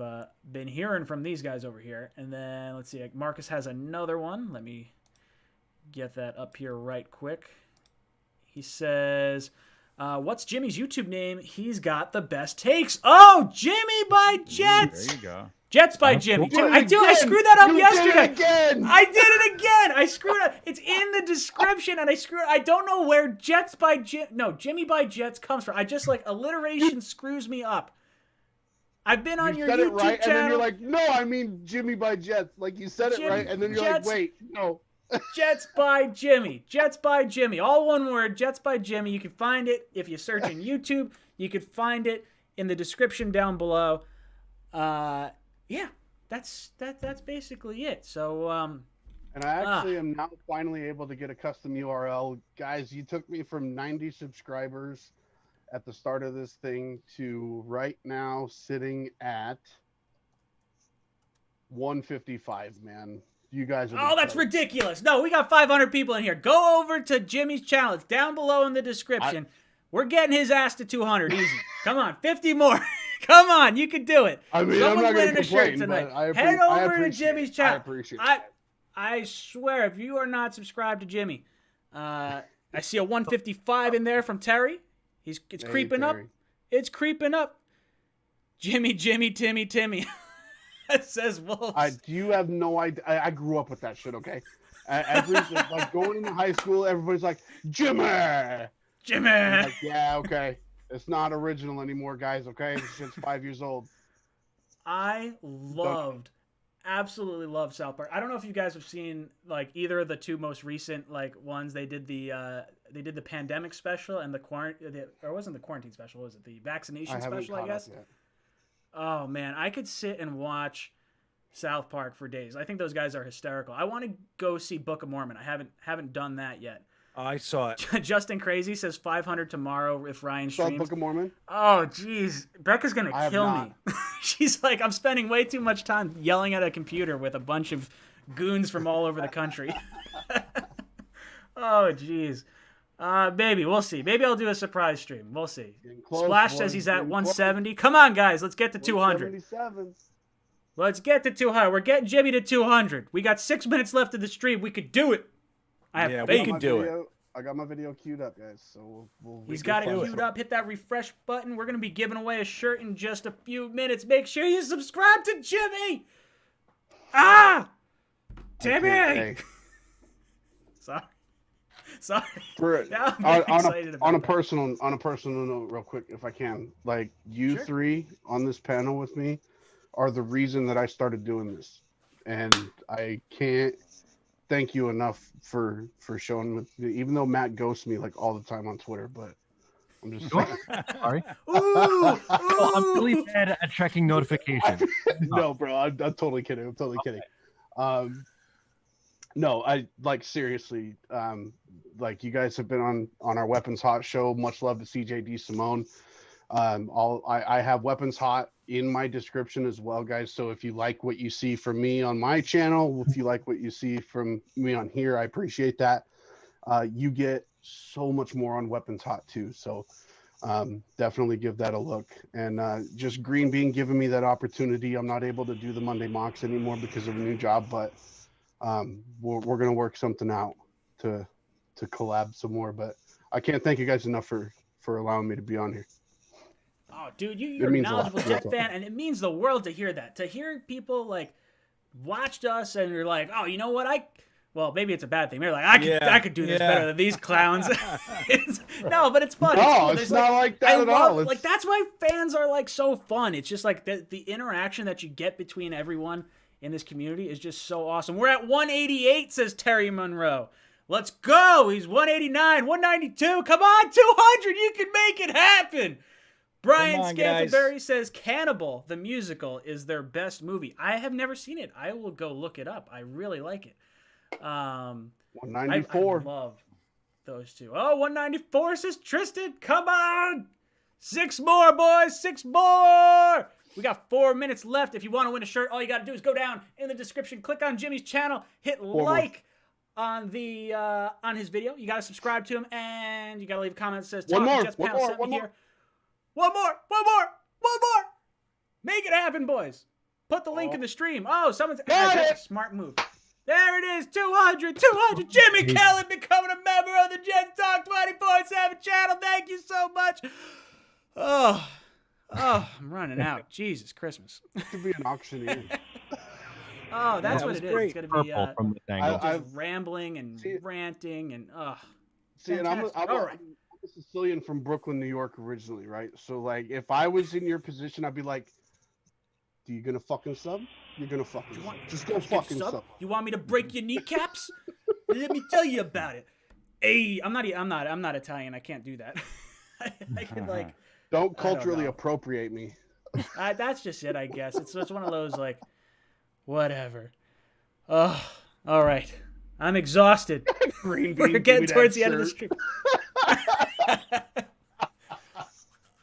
been hearing from these guys over here. And then let's see, Marcus has another one. Let me get that up here right quick. He says, what's Jimmy's YouTube name? He's got the best takes. Oh, Jimmy by Jets. There you go. Jets by Jimmy. I screwed that up yesterday. I did it again. I screwed it up. It's in the description, and I don't know where Jimmy by Jets comes from. I just alliteration screws me up. I've been on your YouTube YouTube right, channel. And then you're like, no, I mean Jimmy by Jets. Like you said it right, and then you're Jets, like, wait, no. Jets by Jimmy. Jets by Jimmy. All one word, Jets by Jimmy. You can find it if you search in YouTube. You could find it in the description down below. Yeah, that's basically it. So, and I actually am now finally able to get a custom URL. Guys, you took me from 90 subscribers at the start of this thing to right now sitting at 155, man. You guys are that's ridiculous. No, we got 500 people in here. Go over to Jimmy's channel. It's down below in the description. We're getting his ass to 200 easy. Come on, 50 more. Come on, you can do it. I mean, someone's I'm not winning a shirt tonight. Head over to Jimmy's channel. I appreciate it. I swear, if you are not subscribed to Jimmy, I see a 155 in there from Terry. It's creeping up. It's creeping up. Timmy. It says Wolves. You have no idea. I grew up with that shit. Okay, like going into high school, everybody's like Jimmy. I'm like, yeah, okay. It's not original anymore, guys. Okay, this shit's 5 years old. I absolutely loved South Park. I don't know if you guys have seen either of the two most recent ones. They did the pandemic special and or it wasn't the quarantine special, was it? The vaccination special, I guess. Oh man, I could sit and watch South Park for days. I think those guys are hysterical. I want to go see Book of Mormon. I haven't done that yet. I saw it. Justin Crazy says 500 tomorrow if Ryan streams. Saw Book of Mormon? Oh, jeez. Becca's going to kill me. She's like, I'm spending way too much time yelling at a computer with a bunch of goons from all over the country. Oh, jeez. Maybe. We'll see. Maybe I'll do a surprise stream. We'll see. Close, Splash says he's at 170. Come on, guys. Let's get to 200. 177. Let's get to 200. We're getting Jimmy to 200. We got 6 minutes left of the stream. We could do it. I have faith. We can do it. I got my video queued up, guys. So he's got it queued up. Hit that refresh button. We're going to be giving away a shirt in just a few minutes. Make sure you subscribe to Jimmy. Jimmy. Sorry. On a personal note, real quick, if I can, you three on this panel with me are the reason that I started doing this, and I can't thank you enough for showing me, even though Matt ghosts me all the time on Twitter, but I'm just sorry. I'm really bad at checking notifications. No, bro, I'm totally kidding. No, I seriously, you guys have been on our Weapons Hot show. Much love to CJ D. Simone. I have Weapons Hot in my description as well, guys. So if you like what you see from me on my channel, if you like what you see from me on here, I appreciate that. You get so much more on Weapons Hot too. So definitely give that a look. And just Green Bean giving me that opportunity. I'm not able to do the Monday mocks anymore because of a new job, but we're going to work something out to collab some more. But I can't thank you guys enough for allowing me to be on here. Oh, dude, you're a knowledgeable Jet fan, and it means the world to hear that. To hear people like watched us and you're like, oh, you know what? Well, maybe it's a bad thing. Maybe like I could do this better than these clowns. No, but it's fun. No, it's not like that at all. Like that's why fans are like so fun. It's just like the interaction that you get between everyone in this community is just so awesome. We're at 188, says Terry Monroe. Let's go. He's 189, 192. Come on, 200. You can make it happen. Brian Scantleberry says Cannibal, the musical, is their best movie. I have never seen it. I will go look it up. I really like it. 194. I love those two. Oh, 194 says Tristan. Come on. 6 more, boys. 6 more. We got 4 minutes left. If you want to win a shirt, all you got to do is go down in the description, click on Jimmy's channel, hit like on his video. You got to subscribe to him, and you got to leave a comment that says one more. One more. Make it happen, boys. Put the link in the stream. Oh, that's a smart move. There it is. 200. Jimmy Kellen becoming a member of the Jets Talk 24/7 channel. Thank you so much. Oh, I'm running out. Jesus Christmas. To be an auctioneer. Oh, that's what it is. Great. It's going to be from this angle. just rambling and ranting and and I'm all right. a Sicilian from Brooklyn, New York originally, right? So like if I was in your position, I'd be like, "Do you gonna fucking sub? You're gonna fucking sub. Just go fucking sub. You want me to break your kneecaps? Let me tell you about it." Hey, I'm not Italian. I can't do that. I can like. Don't culturally appropriate me. That's just it, I guess. It's one of those like, whatever. Oh, all right. I'm exhausted. Green We're Bean, getting towards the shirt. end of the stream.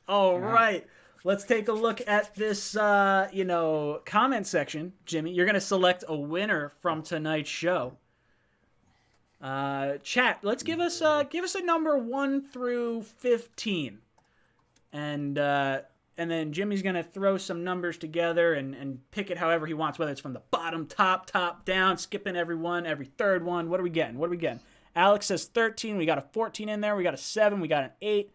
All right. Let's take a look at this, comment section. Jimmy, you're going to select a winner from tonight's show. Chat, let's give us a number 1 through 15. And then Jimmy's going to throw some numbers together and pick it however he wants, whether it's from the bottom, top down, skipping every third one. What are we getting? Alex says 13. We got a 14 in there. We got a 7. We got an 8.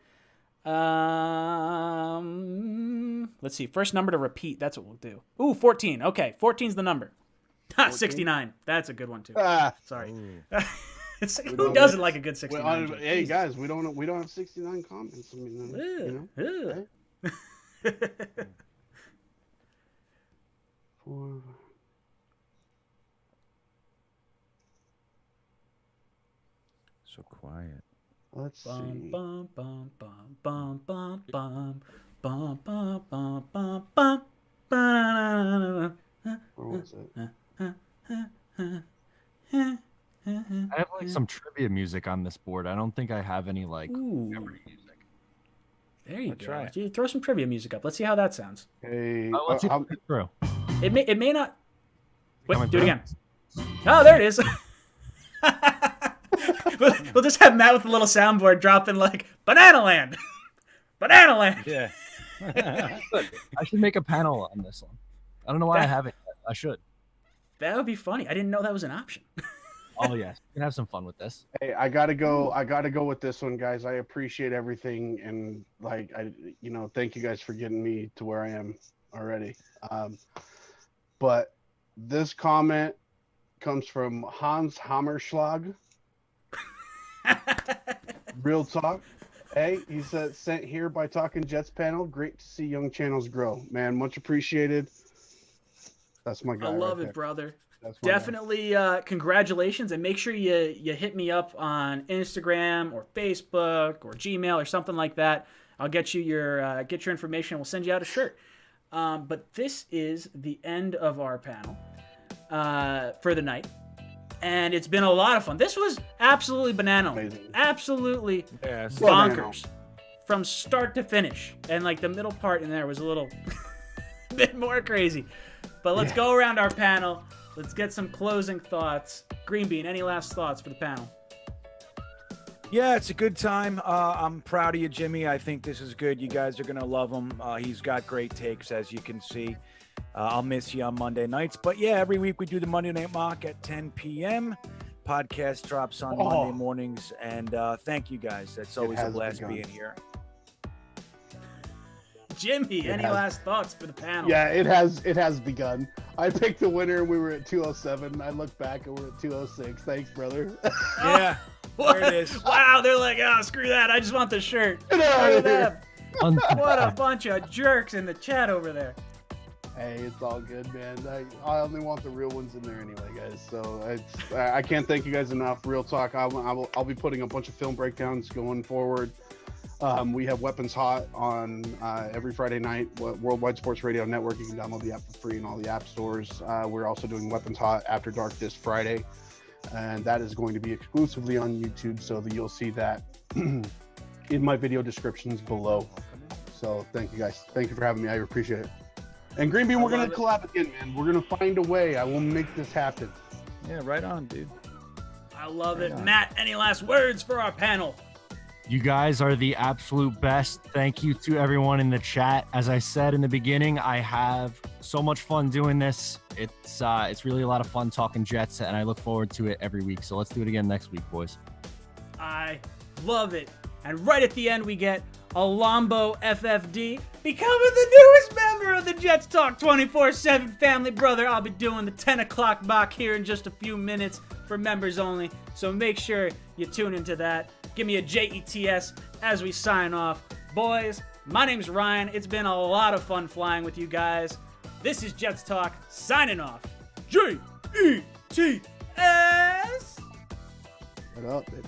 Let's see. First number to repeat. That's what we'll do. Ooh, 14. Okay, 14's the number. 69. That's a good one too. Sorry. Who doesn't like a good 69? Hey guys, we don't have 69 comments. I mean, hey. 4. So quiet. Let's see. Bum, bum, bum, bum, bum, bum, bum, bum, bum, bum, bum, bum. Where was it? I have like some trivia music on this board. I don't think I have any like memory music. There you go. Try. You throw some trivia music up. Let's see how that sounds. Hey, let's see if it through. It may not. Wait, do it again. Oh, there it is. We'll just have Matt with a little soundboard dropping like Banana Land. Banana Land. Yeah. I should make a panel on this one. I don't know why I haven't yet. I should. That would be funny. I didn't know that was an option. Oh yes, we can have some fun with this. Hey, I gotta go with this one, guys. I appreciate everything, and like thank you guys for getting me to where I am already. But this comment comes from Hans Hammerschlag. Real talk. Hey, he said, sent here by Talkin Jets panel. Great to see young channels grow. Man, much appreciated. That's my guy. I love it, brother. Definitely congratulations, and make sure you hit me up on Instagram or Facebook or Gmail or something like that. I'll get you your information. We'll send you out a shirt. But this is the end of our panel for the night, and it's been a lot of fun. This was absolutely banana, absolutely bonkers, from start to finish. And like the middle part in there was a little bit more crazy. But let's go around our panel. Let's get some closing thoughts. Green Bean, any last thoughts for the panel? Yeah, it's a good time. I'm proud of you, Jimmy. I think this is good. You guys are going to love him. He's got great takes, as you can see. I'll miss you on Monday nights. But yeah, every week we do the Monday Night Mock at 10 p.m. Podcast drops on Monday mornings. And thank you, guys. It's always a blast being here. Jimmy, any last thoughts for the panel? Yeah, it has begun. I picked the winner and we were at 207. I look back and we're at 206. Thanks, brother. Yeah, there it is. Wow, they're like, oh, screw that. I just want the shirt. Get out of here. What a bunch of jerks in the chat over there. Hey, it's all good, man. I only want the real ones in there anyway, guys. So I can't thank you guys enough. Real talk. I'll be putting a bunch of film breakdowns going forward. We have Weapons Hot on every Friday night, Worldwide Sports Radio Network. You can download the app for free in all the app stores. We're also doing Weapons Hot After Dark this Friday, and that is going to be exclusively on YouTube, so that you'll see that in my video descriptions below. So thank you guys. Thank you for having me. I appreciate it. And Green Bean, we're going to collab again, man. We're going to find a way. I will make this happen. Yeah, right on, dude. I love it. Matt, any last words for our panel? You guys are the absolute best. Thank you to everyone in the chat. As I said in the beginning, I have so much fun doing this. It's really a lot of fun talking Jets, and I look forward to it every week. So let's do it again next week, boys. I love it. And right at the end, we get Alombo FFD becoming the newest member of the Jets Talk 24/7 family. Brother, I'll be doing the 10 o'clock mock here in just a few minutes for members only. So make sure you tune into that. Give me a JETS as we sign off. Boys, my name's Ryan. It's been a lot of fun flying with you guys. This is Jets Talk signing off. JETS! What up, baby?